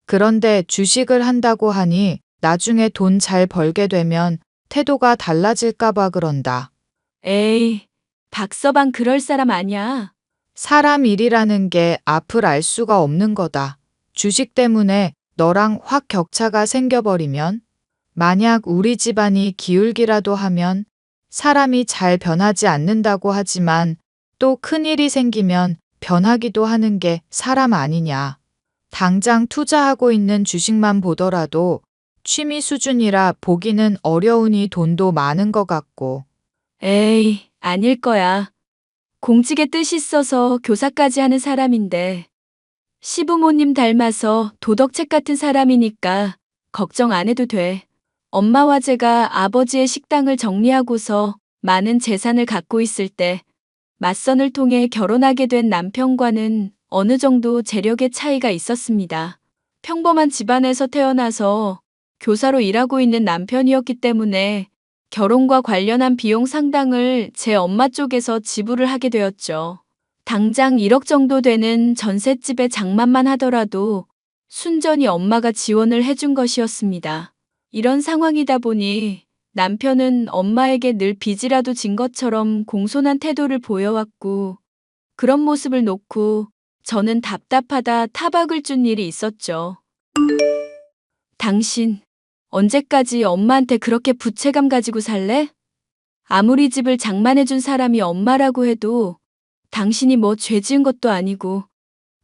그런데 주식을 한다고 하니 나중에 돈 잘 벌게 되면 태도가 달라질까봐 그런다. 에이, 박서방 그럴 사람 아니야. 사람 일이라는 게 앞을 알 수가 없는 거다. 주식 때문에 너랑 확 격차가 생겨버리면, 만약 우리 집안이 기울기라도 하면 사람이 잘 변하지 않는다고 하지만 또 큰일이 생기면 변하기도 하는 게 사람 아니냐. 당장 투자하고 있는 주식만 보더라도 취미 수준이라 보기는 어려우니 돈도 많은 것 같고. 에이, 아닐 거야. 공직에 뜻이 있어서 교사까지 하는 사람인데 시부모님 닮아서 도덕책 같은 사람이니까 걱정 안 해도 돼. 엄마와 제가 아버지의 식당을 정리하고서 많은 재산을 갖고 있을 때 맞선을 통해 결혼하게 된 남편과는 어느 정도 재력의 차이가 있었습니다. 평범한 집안에서 태어나서 교사로 일하고 있는 남편이었기 때문에 결혼과 관련한 비용 상당을 제 엄마 쪽에서 지불을 하게 되었죠. 당장 1억 정도 되는 전셋집의 장만만 하더라도 순전히 엄마가 지원을 해준 것이었습니다. 이런 상황이다 보니 남편은 엄마에게 늘 빚이라도 진 것처럼 공손한 태도를 보여왔고, 그런 모습을 놓고 저는 답답하다 타박을 준 일이 있었죠. 당신, 언제까지 엄마한테 그렇게 부채감 가지고 살래? 아무리 집을 장만해준 사람이 엄마라고 해도 당신이 뭐 죄 지은 것도 아니고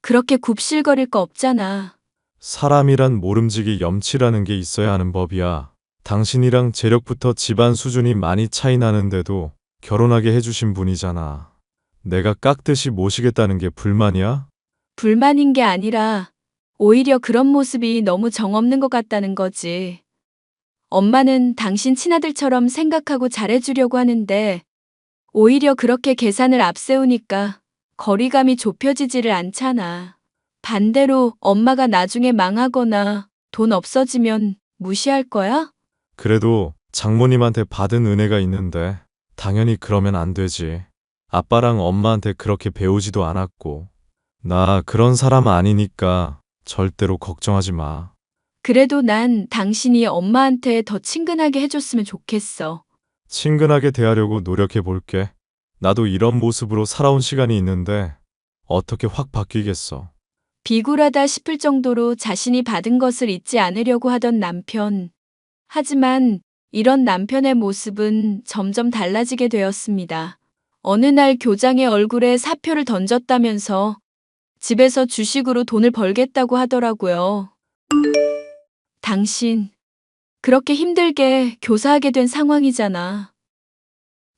그렇게 굽실거릴 거 없잖아. 사람이란 모름지기 염치라는 게 있어야 하는 법이야. 당신이랑 재력부터 집안 수준이 많이 차이 나는데도 결혼하게 해주신 분이잖아. 내가 깍듯이 모시겠다는 게 불만이야? 불만인 게 아니라 오히려 그런 모습이 너무 정없는 것 같다는 거지. 엄마는 당신 친아들처럼 생각하고 잘해주려고 하는데 오히려 그렇게 계산을 앞세우니까 거리감이 좁혀지지를 않잖아. 반대로 엄마가 나중에 망하거나 돈 없어지면 무시할 거야? 그래도 장모님한테 받은 은혜가 있는데 당연히 그러면 안 되지. 아빠랑 엄마한테 그렇게 배우지도 않았고. 나 그런 사람 아니니까 절대로 걱정하지 마. 그래도 난 당신이 엄마한테 더 친근하게 해줬으면 좋겠어. 친근하게 대하려고 노력해 볼게. 나도 이런 모습으로 살아온 시간이 있는데 어떻게 확 바뀌겠어. 비굴하다 싶을 정도로 자신이 받은 것을 잊지 않으려고 하던 남편. 하지만 이런 남편의 모습은 점점 달라지게 되었습니다. 어느 날 교장의 얼굴에 사표를 던졌다면서 집에서 주식으로 돈을 벌겠다고 하더라고요. 당신, 그렇게 힘들게 교사하게 된 상황이잖아.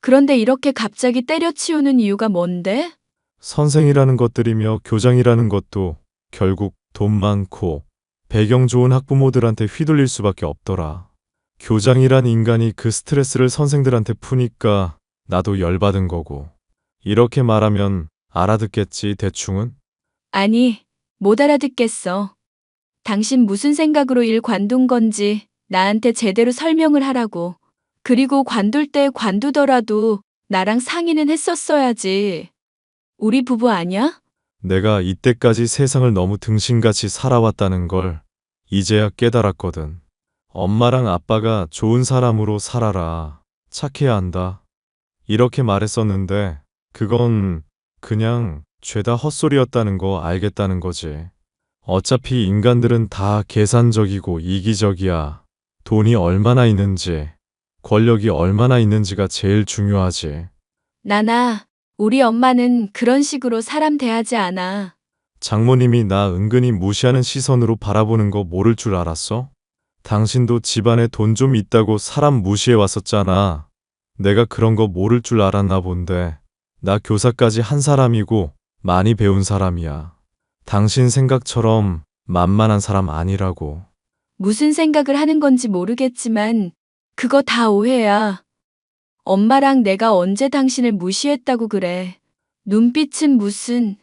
그런데 이렇게 갑자기 때려치우는 이유가 뭔데? 선생이라는 것들이며 교장이라는 것도 결국 돈 많고 배경 좋은 학부모들한테 휘둘릴 수밖에 없더라. 교장이란 인간이 그 스트레스를 선생들한테 푸니까 나도 열받은 거고. 이렇게 말하면 알아듣겠지, 대충은? 아니, 못 알아듣겠어. 당신 무슨 생각으로 일 관둔 건지 나한테 제대로 설명을 하라고. 그리고 관둘 때 관두더라도 나랑 상의는 했었어야지. 우리 부부 아니야? 내가 이때까지 세상을 너무 등신같이 살아왔다는 걸 이제야 깨달았거든. 엄마랑 아빠가 좋은 사람으로 살아라. 착해야 한다. 이렇게 말했었는데 그건 그냥 죄다 헛소리였다는 거 알겠다는 거지. 어차피 인간들은 다 계산적이고 이기적이야. 돈이 얼마나 있는지, 권력이 얼마나 있는지가 제일 중요하지. 나나, 우리 엄마는 그런 식으로 사람 대하지 않아. 장모님이 나 은근히 무시하는 시선으로 바라보는 거 모를 줄 알았어? 당신도 집안에 돈 좀 있다고 사람 무시해 왔었잖아. 내가 그런 거 모를 줄 알았나 본데. 나 교사까지 한 사람이고 많이 배운 사람이야. 당신 생각처럼 만만한 사람 아니라고. 무슨 생각을 하는 건지 모르겠지만 그거 다 오해야. 엄마랑 내가 언제 당신을 무시했다고 그래. 눈빛은 무슨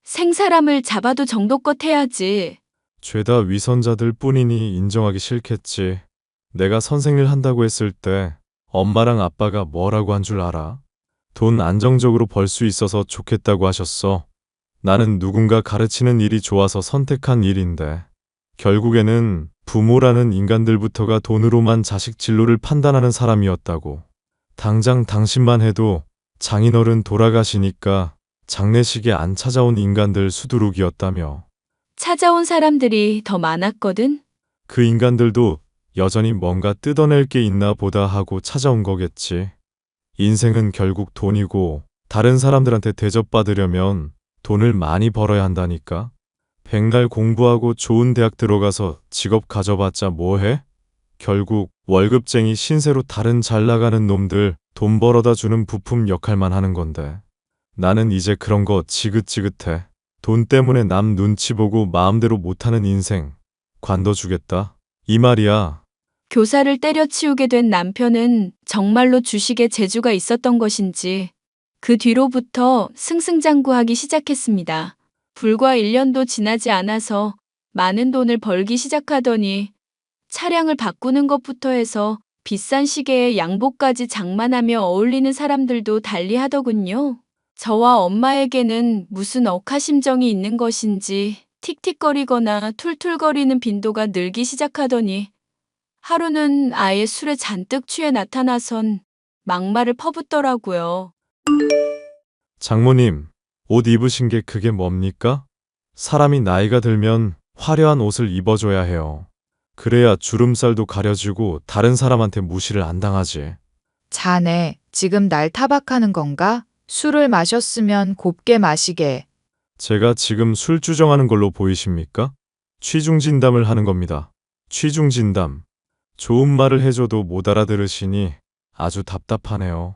생사람을 잡아도 정도껏 해야지. 죄다 위선자들 뿐이니 인정하기 싫겠지. 내가 선생일 한다고 했을 때 엄마랑 아빠가 뭐라고 한 줄 알아? 돈 안정적으로 벌 수 있어서 좋겠다고 하셨어. 나는 누군가 가르치는 일이 좋아서 선택한 일인데 결국에는 부모라는 인간들부터가 돈으로만 자식 진로를 판단하는 사람이었다고. 당장 당신만 해도 장인어른 돌아가시니까 장례식에 안 찾아온 인간들 수두룩이었다며. 찾아온 사람들이 더 많았거든. 그 인간들도 여전히 뭔가 뜯어낼 게 있나 보다 하고 찾아온 거겠지. 인생은 결국 돈이고 다른 사람들한테 대접받으려면 돈을 많이 벌어야 한다니까. 백날 공부하고 좋은 대학 들어가서 직업 가져봤자 뭐해? 결국 월급쟁이 신세로 다른 잘 나가는 놈들 돈 벌어다 주는 부품 역할만 하는 건데. 나는 이제 그런 거 지긋지긋해. 돈 때문에 남 눈치 보고 마음대로 못하는 인생 관둬주겠다. 이 말이야. 교사를 때려치우게 된 남편은 정말로 주식에 재주가 있었던 것인지 그 뒤로부터 승승장구하기 시작했습니다. 불과 1년도 지나지 않아서 많은 돈을 벌기 시작하더니 차량을 바꾸는 것부터 해서 비싼 시계에 양복까지 장만하며 어울리는 사람들도 달리하더군요. 저와 엄마에게는 무슨 억하심정이 있는 것인지 틱틱거리거나 툴툴거리는 빈도가 늘기 시작하더니 하루는 아예 술에 잔뜩 취해 나타나선 막말을 퍼붓더라고요. 장모님, 옷 입으신 게 그게 뭡니까? 사람이 나이가 들면 화려한 옷을 입어줘야 해요. 그래야 주름살도 가려지고 다른 사람한테 무시를 안 당하지. 자네, 지금 날 타박하는 건가? 술을 마셨으면 곱게 마시게. 제가 지금 술 주정하는 걸로 보이십니까? 취중진담을 하는 겁니다. 취중진담. 좋은 말을 해줘도 못 알아들으시니 아주 답답하네요.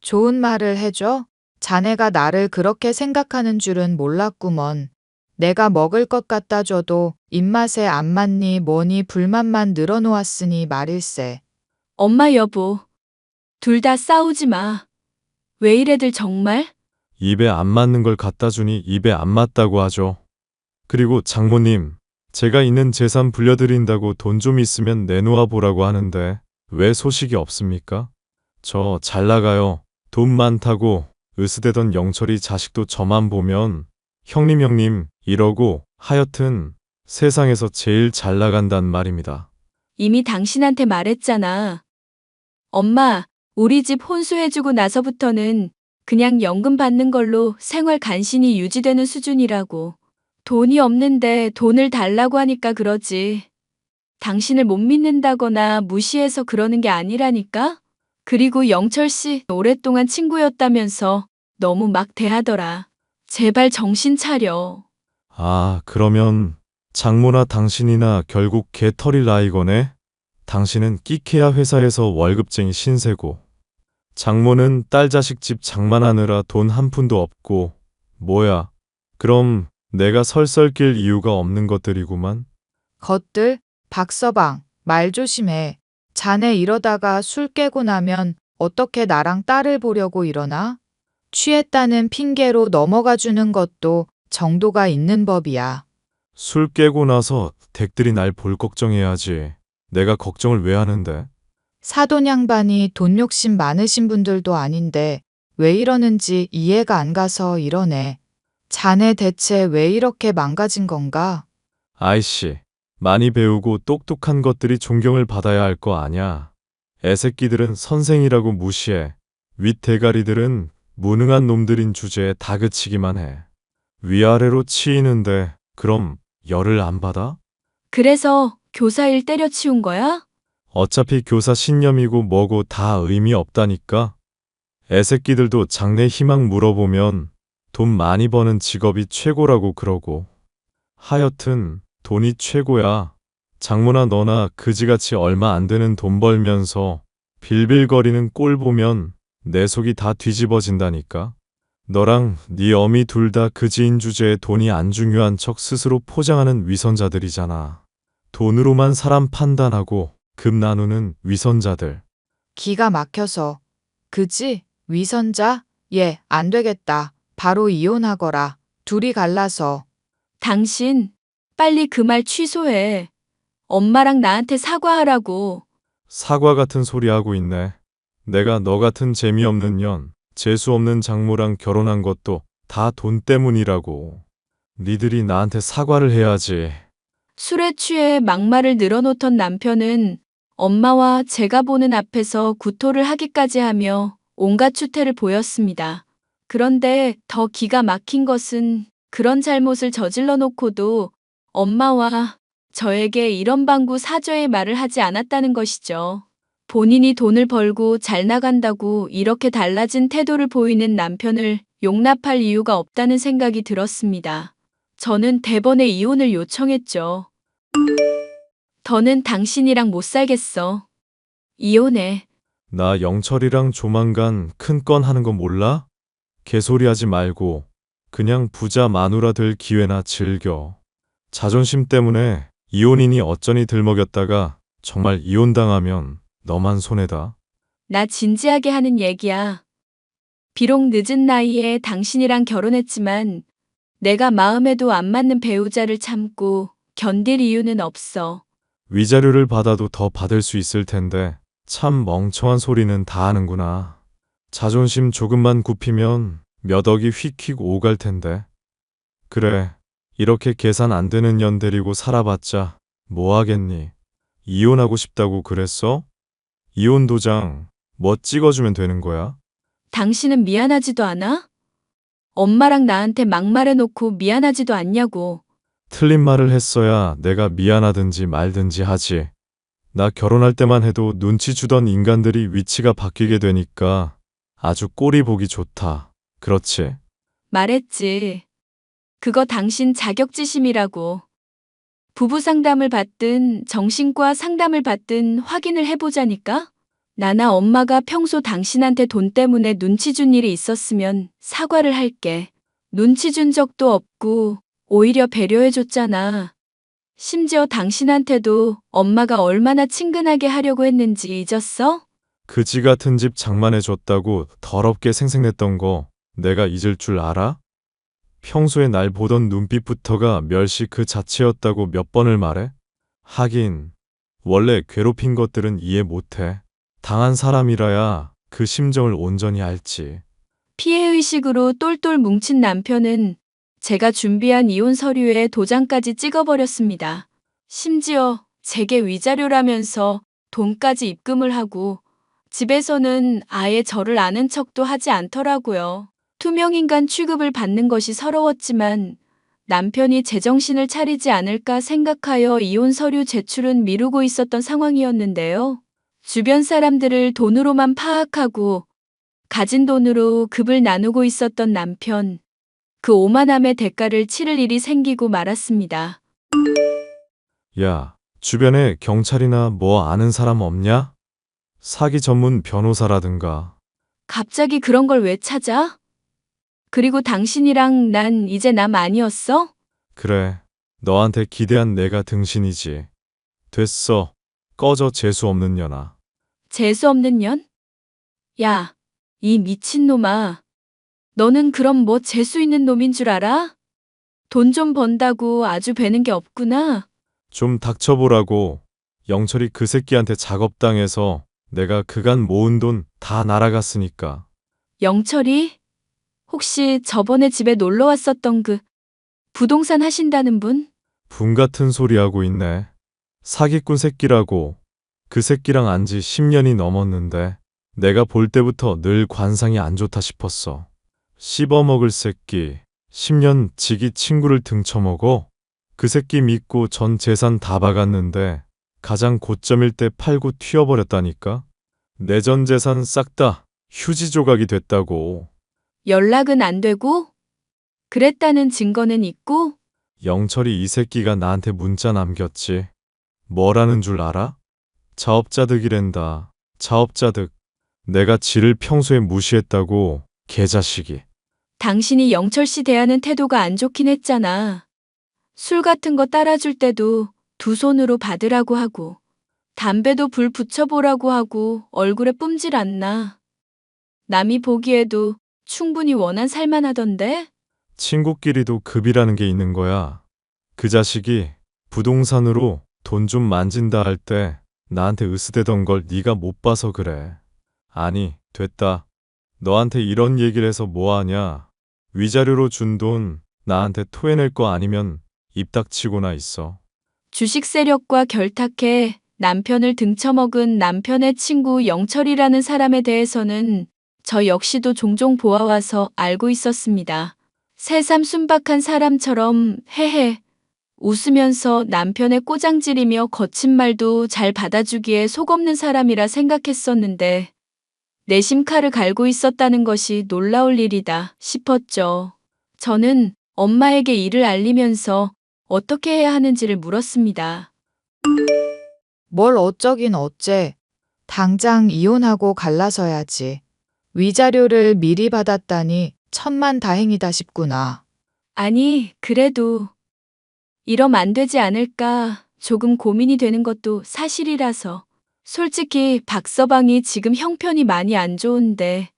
좋은 말을 해줘? 자네가 나를 그렇게 생각하는 줄은 몰랐구먼. 내가 먹을 것 갖다 줘도 입맛에 안 맞니 뭐니 불만만 늘어놓았으니 말일세. 엄마 여보, 둘 다 싸우지 마. 왜 이래들 정말? 입에 안 맞는 걸 갖다 주니 입에 안 맞다고 하죠. 그리고 장모님, 제가 있는 재산 불려드린다고 돈 좀 있으면 내놓아 보라고 하는데 왜 소식이 없습니까? 저 잘 나가요. 돈 많다고 으스대던 영철이 자식도 저만 보면 형님 이러고 하여튼 세상에서 제일 잘 나간단 말입니다. 이미 당신한테 말했잖아. 엄마, 우리 집 혼수해주고 나서부터는 그냥 연금 받는 걸로 생활 간신히 유지되는 수준이라고. 돈이 없는데 돈을 달라고 하니까 그러지. 당신을 못 믿는다거나 무시해서 그러는 게 아니라니까? 그리고 영철 씨 오랫동안 친구였다면서 너무 막 대하더라. 제발 정신 차려. 아, 그러면 장모나 당신이나 결국 개털이 나이거네? 당신은 끼케야 회사에서 월급쟁이 신세고 장모는 딸 자식 집 장만하느라 돈 한 푼도 없고 뭐야, 그럼 내가 설설 낄 이유가 없는 것들이구만. 것들, 박서방, 말 조심해. 자네 이러다가 술 깨고 나면 어떻게 나랑 딸을 보려고 이러나? 취했다는 핑계로 넘어가 주는 것도 정도가 있는 법이야. 술 깨고 나서 댁들이 날 볼 걱정해야지. 내가 걱정을 왜 하는데? 사돈 양반이 돈 욕심 많으신 분들도 아닌데 왜 이러는지 이해가 안 가서 이러네. 자네 대체 왜 이렇게 망가진 건가? 아이씨, 많이 배우고 똑똑한 것들이 존경을 받아야 할 거 아냐. 애새끼들은 선생이라고 무시해. 윗대가리들은 무능한 놈들인 주제에 다그치기만 해. 위아래로 치이는데 그럼 열을 안 받아? 그래서 교사 일 때려치운 거야? 어차피 교사 신념이고 뭐고 다 의미 없다니까. 애새끼들도 장래 희망 물어보면 돈 많이 버는 직업이 최고라고 그러고. 하여튼 돈이 최고야. 장모나 너나 그지같이 얼마 안 되는 돈 벌면서 빌빌거리는 꼴 보면 내 속이 다 뒤집어진다니까. 너랑 네 어미 둘 다 그지인 주제에 돈이 안 중요한 척 스스로 포장하는 위선자들이잖아. 돈으로만 사람 판단하고 급 나누는 위선자들. 기가 막혀서. 그지? 위선자? 예, 안 되겠다. 바로 이혼하거라. 둘이 갈라서. 당신, 빨리 그 말 취소해. 엄마랑 나한테 사과하라고. 사과 같은 소리 하고 있네. 내가 너 같은 재미없는 년, 재수없는 장모랑 결혼한 것도 다 돈 때문이라고. 니들이 나한테 사과를 해야지. 술에 취해 막말을 늘어놓던 남편은 엄마와 제가 보는 앞에서 구토를 하기까지 하며 온갖 추태를 보였습니다. 그런데 더 기가 막힌 것은 그런 잘못을 저질러 놓고도 엄마와 저에게 이런 방구 사죄의 말을 하지 않았다는 것이죠. 본인이 돈을 벌고 잘 나간다고 이렇게 달라진 태도를 보이는 남편을 용납할 이유가 없다는 생각이 들었습니다. 저는 대번에 이혼을 요청했죠. 더는 당신이랑 못 살겠어. 이혼해. 나 영철이랑 조만간 큰 건 하는 거 몰라? 개소리하지 말고 그냥 부자 마누라 될 기회나 즐겨. 자존심 때문에 이혼이니 어쩌니 들먹였다가 정말 이혼당하면 너만 손해다. 나 진지하게 하는 얘기야. 비록 늦은 나이에 당신이랑 결혼했지만 내가 마음에도 안 맞는 배우자를 참고 견딜 이유는 없어. 위자료를 받아도 더 받을 수 있을 텐데 참 멍청한 소리는 다 하는구나. 자존심 조금만 굽히면 몇 억이 휙휙 오갈 텐데. 그래, 이렇게 계산 안 되는 년 데리고 살아봤자 뭐 하겠니? 이혼하고 싶다고 그랬어? 이혼 도장 뭐 찍어주면 되는 거야? 당신은 미안하지도 않아? 엄마랑 나한테 막말해놓고 미안하지도 않냐고. 틀린 말을 했어야 내가 미안하든지 말든지 하지. 나 결혼할 때만 해도 눈치 주던 인간들이 위치가 바뀌게 되니까 아주 꼴이 보기 좋다. 그렇지? 말했지. 그거 당신 자격지심이라고. 부부 상담을 받든 정신과 상담을 받든 확인을 해보자니까? 나나 엄마가 평소 당신한테 돈 때문에 눈치 준 일이 있었으면 사과를 할게. 눈치 준 적도 없고 오히려 배려해줬잖아. 심지어 당신한테도 엄마가 얼마나 친근하게 하려고 했는지 잊었어? 그지 같은 집 장만해줬다고 더럽게 생색냈던 거 내가 잊을 줄 알아? 평소에 날 보던 눈빛부터가 멸시 그 자체였다고 몇 번을 말해? 하긴 원래 괴롭힌 것들은 이해 못해. 당한 사람이라야 그 심정을 온전히 알지. 피해의식으로 똘똘 뭉친 남편은 제가 준비한 이혼 서류에 도장까지 찍어버렸습니다. 심지어 제게 위자료라면서 돈까지 입금을 하고 집에서는 아예 저를 아는 척도 하지 않더라고요. 투명인간 취급을 받는 것이 서러웠지만 남편이 제정신을 차리지 않을까 생각하여 이혼 서류 제출은 미루고 있었던 상황이었는데요. 주변 사람들을 돈으로만 파악하고 가진 돈으로 급을 나누고 있었던 남편. 그 오만함의 대가를 치를 일이 생기고 말았습니다. 야, 주변에 경찰이나 뭐 아는 사람 없냐? 사기 전문 변호사라든가. 갑자기 그런 걸 왜 찾아? 그리고 당신이랑 난 이제 남 아니었어? 그래, 너한테 기대한 내가 등신이지. 됐어. 꺼져 재수 없는 년아. 재수 없는 년? 야, 이 미친놈아. 너는 그럼 뭐 재수 있는 놈인 줄 알아? 돈 좀 번다고 아주 배는 게 없구나. 좀 닥쳐보라고. 영철이 그 새끼한테 작업당해서 내가 그간 모은 돈 다 날아갔으니까. 영철이? 혹시 저번에 집에 놀러 왔었던 그 부동산 하신다는 분? 분 같은 소리 하고 있네. 사기꾼 새끼라고. 그 새끼랑 안 지 10년이 넘었는데 내가 볼 때부터 늘 관상이 안 좋다 싶었어. 씹어먹을 새끼. 10년 지기 친구를 등쳐먹어? 그 새끼 믿고 전 재산 다 박았는데 가장 고점일 때 팔고 튀어버렸다니까? 내 전 재산 싹 다 휴지 조각이 됐다고. 연락은 안 되고? 그랬다는 증거는 있고? 영철이 이 새끼가 나한테 문자 남겼지. 뭐라는 줄 알아? 자업자득이랜다. 자업자득. 내가 지를 평소에 무시했다고. 개자식이. 당신이 영철 씨 대하는 태도가 안 좋긴 했잖아. 술 같은 거 따라줄 때도 두 손으로 받으라고 하고, 담배도 불 붙여보라고 하고 얼굴에 뿜질 않나. 남이 보기에도 충분히 원한 살만하던데? 친구끼리도 급이라는 게 있는 거야. 그 자식이 부동산으로 돈 좀 만진다 할 때 나한테 으스대던 걸 네가 못 봐서 그래. 아니, 됐다. 너한테 이런 얘기를 해서 뭐하냐. 위자료로 준 돈 나한테 토해낼 거 아니면 입 닥치고나 있어. 주식 세력과 결탁해 남편을 등쳐먹은 남편의 친구 영철이라는 사람에 대해서는 저 역시도 종종 보아와서 알고 있었습니다. 새삼 순박한 사람처럼 헤헤 웃으면서 남편의 꼬장지리며 거친 말도 잘 받아주기에 속없는 사람이라 생각했었는데 내심 칼을 갈고 있었다는 것이 놀라울 일이다 싶었죠. 저는 엄마에게 이를 알리면서 어떻게 해야 하는지를 물었습니다. 뭘 어쩌긴 어째. 당장 이혼하고 갈라서야지. 위자료를 미리 받았다니 천만다행이다 싶구나. 아니, 그래도 이러면 안 되지 않을까 조금 고민이 되는 것도 사실이라서. 솔직히 박서방이 지금 형편이 많이 안 좋은데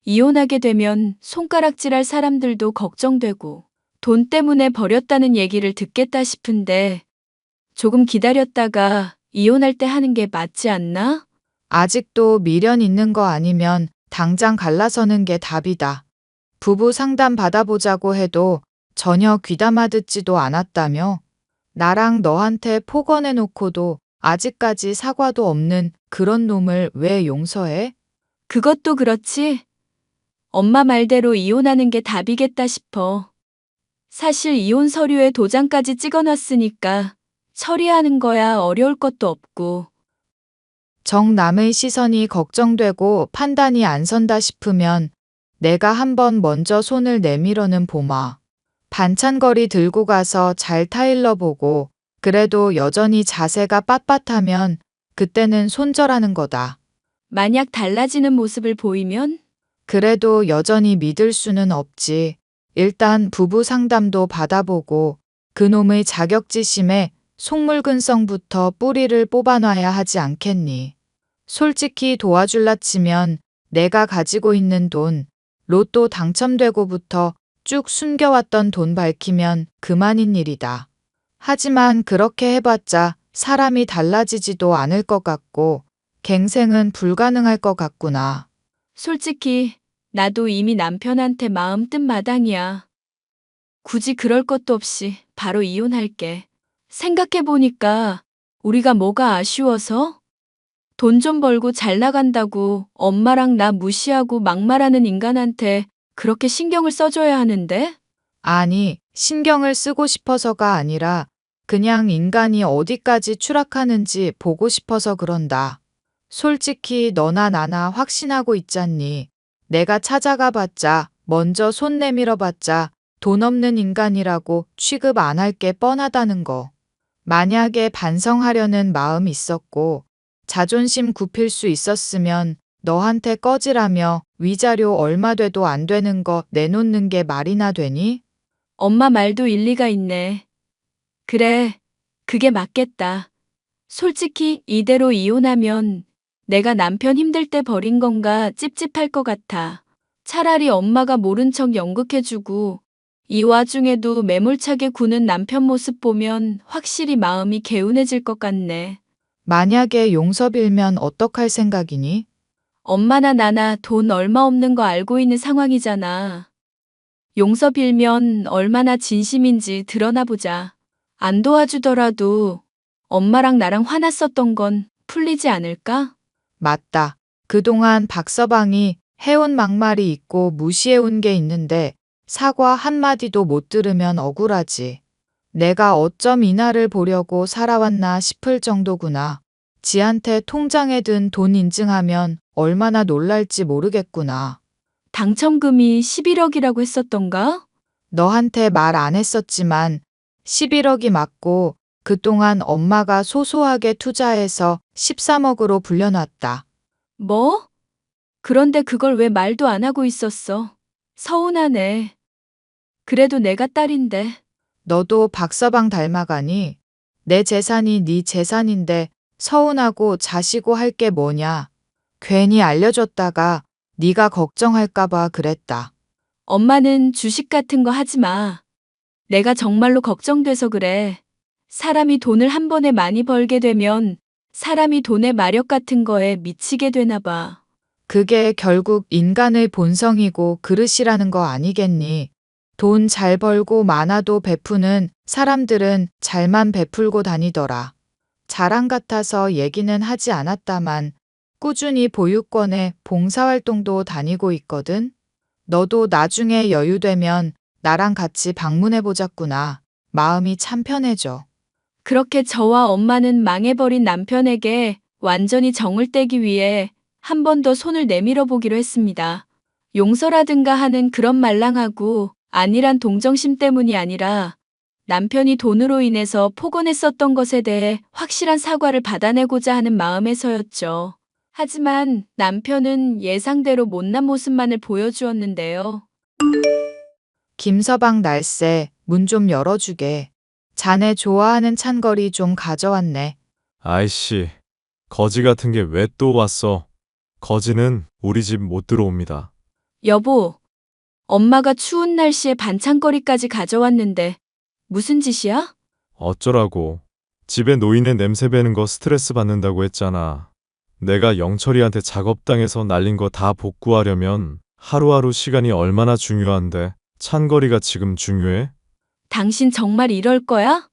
이혼하게 되면 손가락질할 사람들도 걱정되고 돈 때문에 버렸다는 얘기를 듣겠다 싶은데 조금 기다렸다가 이혼할 때 하는 게 맞지 않나? 아직도 미련 있는 거 아니면 당장 갈라서는 게 답이다. 부부 상담 받아보자고 해도 전혀 귀담아 듣지도 않았다며? 나랑 너한테 폭언해놓고도 아직까지 사과도 없는 그런 놈을 왜 용서해? 그것도 그렇지. 엄마 말대로 이혼하는 게 답이겠다 싶어. 사실 이혼 서류에 도장까지 찍어놨으니까 처리하는 거야 어려울 것도 없고. 정남의 시선이 걱정되고 판단이 안 선다 싶으면 내가 한번 먼저 손을 내밀어는 보마. 반찬거리 들고 가서 잘 타일러 보고 그래도 여전히 자세가 빳빳하면 그때는 손절하는 거다. 만약 달라지는 모습을 보이면 그래도 여전히 믿을 수는 없지. 일단 부부 상담도 받아보고 그놈의 자격지심에 속물근성부터 뿌리를 뽑아놔야 하지 않겠니? 솔직히 도와줄라 치면 내가 가지고 있는 돈, 로또 당첨되고부터 쭉 숨겨왔던 돈 밝히면 그만인 일이다. 하지만 그렇게 해봤자 사람이 달라지지도 않을 것 같고 갱생은 불가능할 것 같구나. 솔직히 나도 이미 남편한테 마음 뜬 마당이야. 굳이 그럴 것도 없이 바로 이혼할게. 생각해보니까 우리가 뭐가 아쉬워서? 돈 좀 벌고 잘 나간다고 엄마랑 나 무시하고 막말하는 인간한테 그렇게 신경을 써줘야 하는데? 아니, 신경을 쓰고 싶어서가 아니라 그냥 인간이 어디까지 추락하는지 보고 싶어서 그런다. 솔직히 너나 나나 확신하고 있잖니. 내가 찾아가 봤자, 먼저 손 내밀어 봤자 돈 없는 인간이라고 취급 안 할 게 뻔하다는 거. 만약에 반성하려는 마음 있었고 자존심 굽힐 수 있었으면 너한테 꺼지라며 위자료 얼마 돼도 안 되는 거 내놓는 게 말이나 되니? 엄마 말도 일리가 있네. 그래, 그게 맞겠다. 솔직히 이대로 이혼하면 내가 남편 힘들 때 버린 건가 찝찝할 것 같아. 차라리 엄마가 모른 척 연극해주고 이 와중에도 매몰차게 구는 남편 모습 보면 확실히 마음이 개운해질 것 같네. 만약에 용서 빌면 어떡할 생각이니? 엄마나 나나 돈 얼마 없는 거 알고 있는 상황이잖아. 용서 빌면 얼마나 진심인지 드러나 보자. 안 도와주더라도 엄마랑 나랑 화났었던 건 풀리지 않을까? 맞다. 그동안 박서방이 해온 막말이 있고 무시해온 게 있는데 사과 한마디도 못 들으면 억울하지. 내가 어쩜 이날을 보려고 살아왔나 싶을 정도구나. 지한테 통장에 든 돈 인증하면 얼마나 놀랄지 모르겠구나. 당첨금이 11억이라고 했었던가? 너한테 말 안 했었지만 11억이 맞고 그동안 엄마가 소소하게 투자해서 13억으로 불려놨다. 뭐? 그런데 그걸 왜 말도 안 하고 있었어? 서운하네. 그래도 내가 딸인데. 너도 박서방 닮아가니? 내 재산이 네 재산인데 서운하고 자시고 할 게 뭐냐. 괜히 알려줬다가 네가 걱정할까봐 그랬다. 엄마는 주식 같은 거 하지 마. 내가 정말로 걱정돼서 그래. 사람이 돈을 한 번에 많이 벌게 되면 사람이 돈의 마력 같은 거에 미치게 되나 봐. 그게 결국 인간의 본성이고 그릇이라는 거 아니겠니? 돈 잘 벌고 많아도 베푸는 사람들은 잘만 베풀고 다니더라. 자랑 같아서 얘기는 하지 않았다만 꾸준히 보육원에 봉사활동도 다니고 있거든. 너도 나중에 여유되면 나랑 같이 방문해보자꾸나. 마음이 참 편해져. 그렇게 저와 엄마는 망해버린 남편에게 완전히 정을 떼기 위해 한 번 더 손을 내밀어 보기로 했습니다. 용서라든가 하는 그런 말랑하고 안일한 동정심 때문이 아니라 남편이 돈으로 인해서 포곤했었던 것에 대해 확실한 사과를 받아내고자 하는 마음에서였죠. 하지만 남편은 예상대로 못난 모습만을 보여주었는데요. 김서방 날쌔, 문 좀 열어주게. 자네 좋아하는 찬거리 좀 가져왔네. 아이씨, 거지 같은 게 왜 또 왔어? 거지는 우리 집 못 들어옵니다. 여보, 엄마가 추운 날씨에 반찬거리까지 가져왔는데 무슨 짓이야? 어쩌라고. 집에 노인의 냄새 배는 거 스트레스 받는다고 했잖아. 내가 영철이한테 작업당해서 날린 거 다 복구하려면 하루하루 시간이 얼마나 중요한데 찬거리가 지금 중요해? 당신 정말 이럴 거야?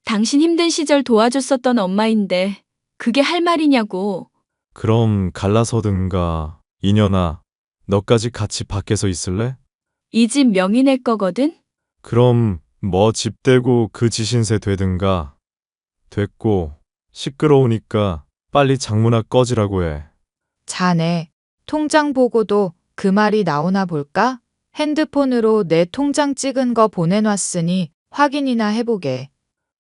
당신 힘든 시절 도와줬었던 엄마인데 그게 할 말이냐고. 그럼 갈라서든가. 이년아, 너까지 같이 밖에서 있을래? 이 집 명의 낼 거거든? 그럼 뭐 집 대고 그 지신세 되든가. 됐고, 시끄러우니까 빨리 장문화 꺼지라고 해. 자네, 통장 보고도 그 말이 나오나 볼까? 핸드폰으로 내 통장 찍은 거 보내놨으니 확인이나 해보게.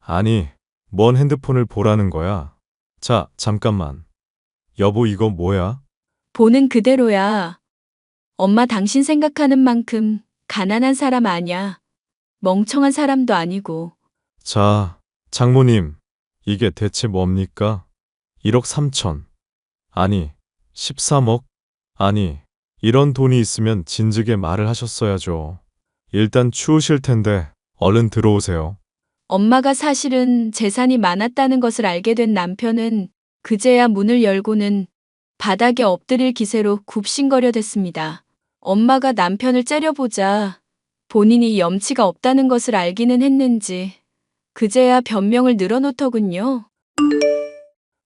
아니, 뭔 핸드폰을 보라는 거야? 자, 잠깐만. 여보, 이거 뭐야? 보는 그대로야. 엄마 당신 생각하는 만큼 가난한 사람 아냐. 멍청한 사람도 아니고. 자, 장모님, 이게 대체 뭡니까? 1억 3천. 아니, 13억? 아니, 이런 돈이 있으면 진즉에 말을 하셨어야죠. 일단 추우실 텐데 얼른 들어오세요. 엄마가 사실은 재산이 많았다는 것을 알게 된 남편은 그제야 문을 열고는 바닥에 엎드릴 기세로 굽신거려 댔습니다. 엄마가 남편을 째려보자 본인이 염치가 없다는 것을 알기는 했는지 그제야 변명을 늘어놓더군요.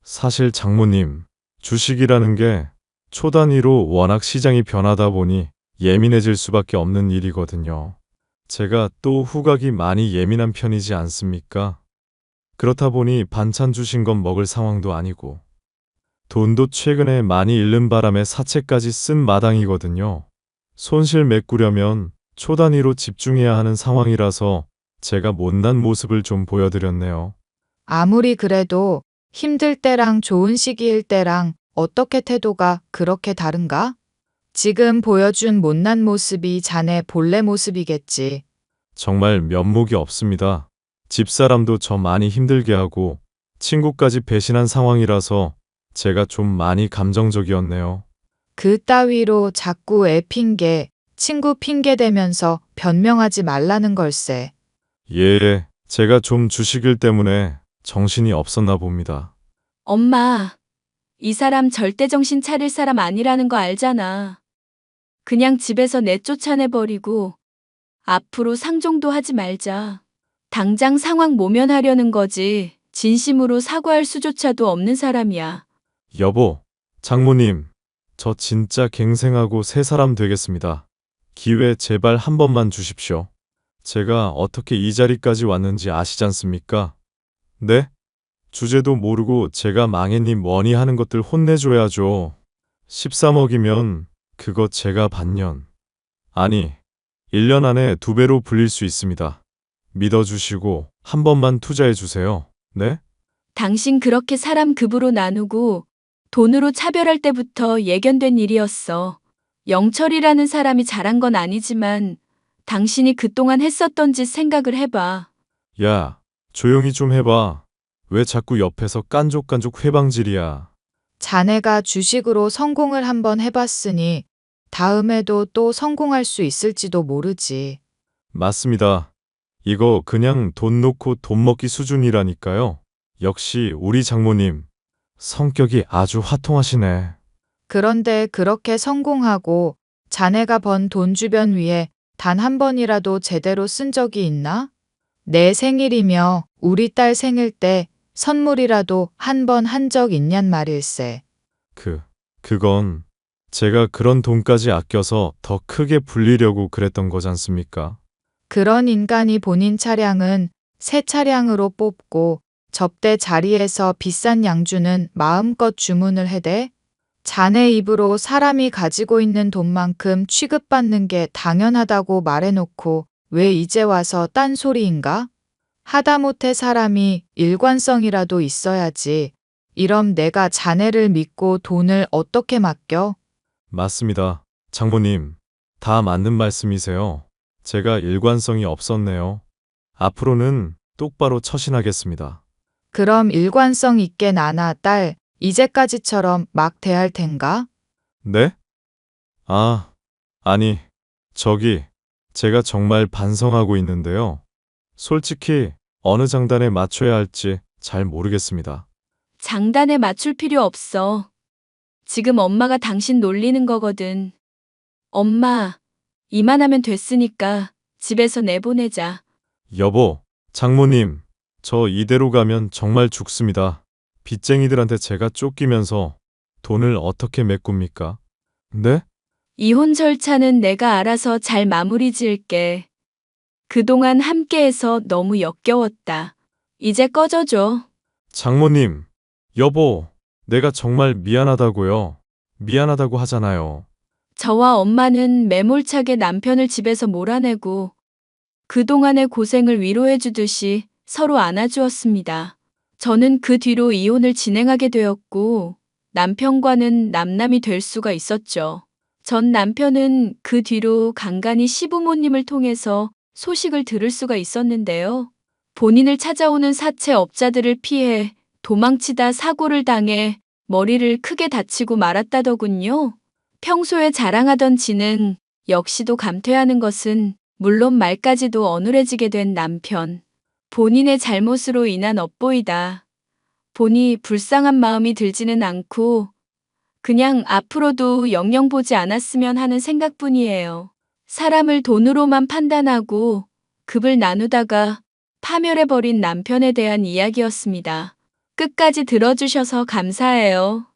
사실 장모님, 주식이라는 게 초 단위로 워낙 시장이 변하다 보니 예민해질 수밖에 없는 일이거든요. 제가 또 후각이 많이 예민한 편이지 않습니까? 그렇다 보니 반찬 주신 건 먹을 상황도 아니고 돈도 최근에 많이 잃는 바람에 사채까지 쓴 마당이거든요. 손실 메꾸려면 초 단위로 집중해야 하는 상황이라서 제가 못난 모습을 좀 보여드렸네요. 아무리 그래도 힘들 때랑 좋은 시기일 때랑 어떻게 태도가 그렇게 다른가? 지금 보여준 못난 모습이 자네 본래 모습이겠지. 정말 면목이 없습니다. 집사람도 저 많이 힘들게 하고 친구까지 배신한 상황이라서 제가 좀 많이 감정적이었네요. 그 따위로 자꾸 애 핑계, 친구 핑계 대면서 변명하지 말라는 걸세. 예, 제가 좀 주식일 때문에 정신이 없었나 봅니다. 엄마, 이 사람 절대 정신 차릴 사람 아니라는 거 알잖아. 그냥 집에서 내쫓아내버리고 앞으로 상종도 하지 말자. 당장 상황 모면하려는 거지. 진심으로 사과할 수조차도 없는 사람이야. 여보, 장모님, 저 진짜 갱생하고 새 사람 되겠습니다. 기회 제발 한 번만 주십시오. 제가 어떻게 이 자리까지 왔는지 아시지 않습니까? 네? 주제도 모르고 제가 망했니 뭐니 하는 것들 혼내줘야죠. 13억이면 그거 제가 반년, 아니 1년 안에 2배로 불릴 수 있습니다. 믿어주시고 한 번만 투자해주세요. 네? 당신 그렇게 사람 급으로 나누고 돈으로 차별할 때부터 예견된 일이었어. 영철이라는 사람이 잘한 건 아니지만 당신이 그동안 했었던 짓 생각을 해봐. 야, 조용히 좀 해봐. 왜 자꾸 옆에서 깐족깐족 회방질이야. 자네가 주식으로 성공을 한번 해봤으니 다음에도 또 성공할 수 있을지도 모르지. 맞습니다. 이거 그냥 돈 놓고 돈 먹기 수준이라니까요. 역시 우리 장모님, 성격이 아주 화통하시네. 그런데 그렇게 성공하고 자네가 번 돈 주변 위에 단 한 번이라도 제대로 쓴 적이 있나? 내 생일이며 우리 딸 생일 때 선물이라도 한 번 한 적 있냔 말일세. 그건 제가 그런 돈까지 아껴서 더 크게 불리려고 그랬던 거잖습니까? 그런 인간이 본인 차량은 새 차량으로 뽑고 접대 자리에서 비싼 양주는 마음껏 주문을 해대? 자네 입으로 사람이 가지고 있는 돈만큼 취급받는 게 당연하다고 말해놓고 왜 이제 와서 딴소리인가? 하다못해 사람이 일관성이라도 있어야지. 이럼 내가 자네를 믿고 돈을 어떻게 맡겨? 맞습니다. 장모님, 다 맞는 말씀이세요. 제가 일관성이 없었네요. 앞으로는 똑바로 처신하겠습니다. 그럼 일관성 있게 나나 딸, 이제까지처럼 막 대할 텐가? 네? 아니, 제가 정말 반성하고 있는데요. 솔직히 어느 장단에 맞춰야 할지 잘 모르겠습니다. 장단에 맞출 필요 없어. 지금 엄마가 당신 놀리는 거거든. 엄마, 이만하면 됐으니까 집에서 내보내자. 여보, 장모님, 저 이대로 가면 정말 죽습니다. 빚쟁이들한테 제가 쫓기면서 돈을 어떻게 메꿉니까? 네? 이혼 절차는 내가 알아서 잘 마무리 지을게. 그동안 함께해서 너무 역겨웠다. 이제 꺼져줘. 장모님, 여보, 내가 정말 미안하다고요. 미안하다고 하잖아요. 저와 엄마는 매몰차게 남편을 집에서 몰아내고 그동안의 고생을 위로해주듯이 서로 안아주었습니다. 저는 그 뒤로 이혼을 진행하게 되었고 남편과는 남남이 될 수가 있었죠. 전 남편은 그 뒤로 간간히 시부모님을 통해서 소식을 들을 수가 있었는데요. 본인을 찾아오는 사채업자들을 피해 도망치다 사고를 당해 머리를 크게 다치고 말았다더군요. 평소에 자랑하던 지는 역시도 감퇴하는 것은 물론 말까지도 어눌해지게 된 남편. 본인의 잘못으로 인한 업보이다 보니 불쌍한 마음이 들지는 않고 그냥 앞으로도 영영 보지 않았으면 하는 생각뿐이에요. 사람을 돈으로만 판단하고 급을 나누다가 파멸해버린 남편에 대한 이야기였습니다. 끝까지 들어주셔서 감사해요.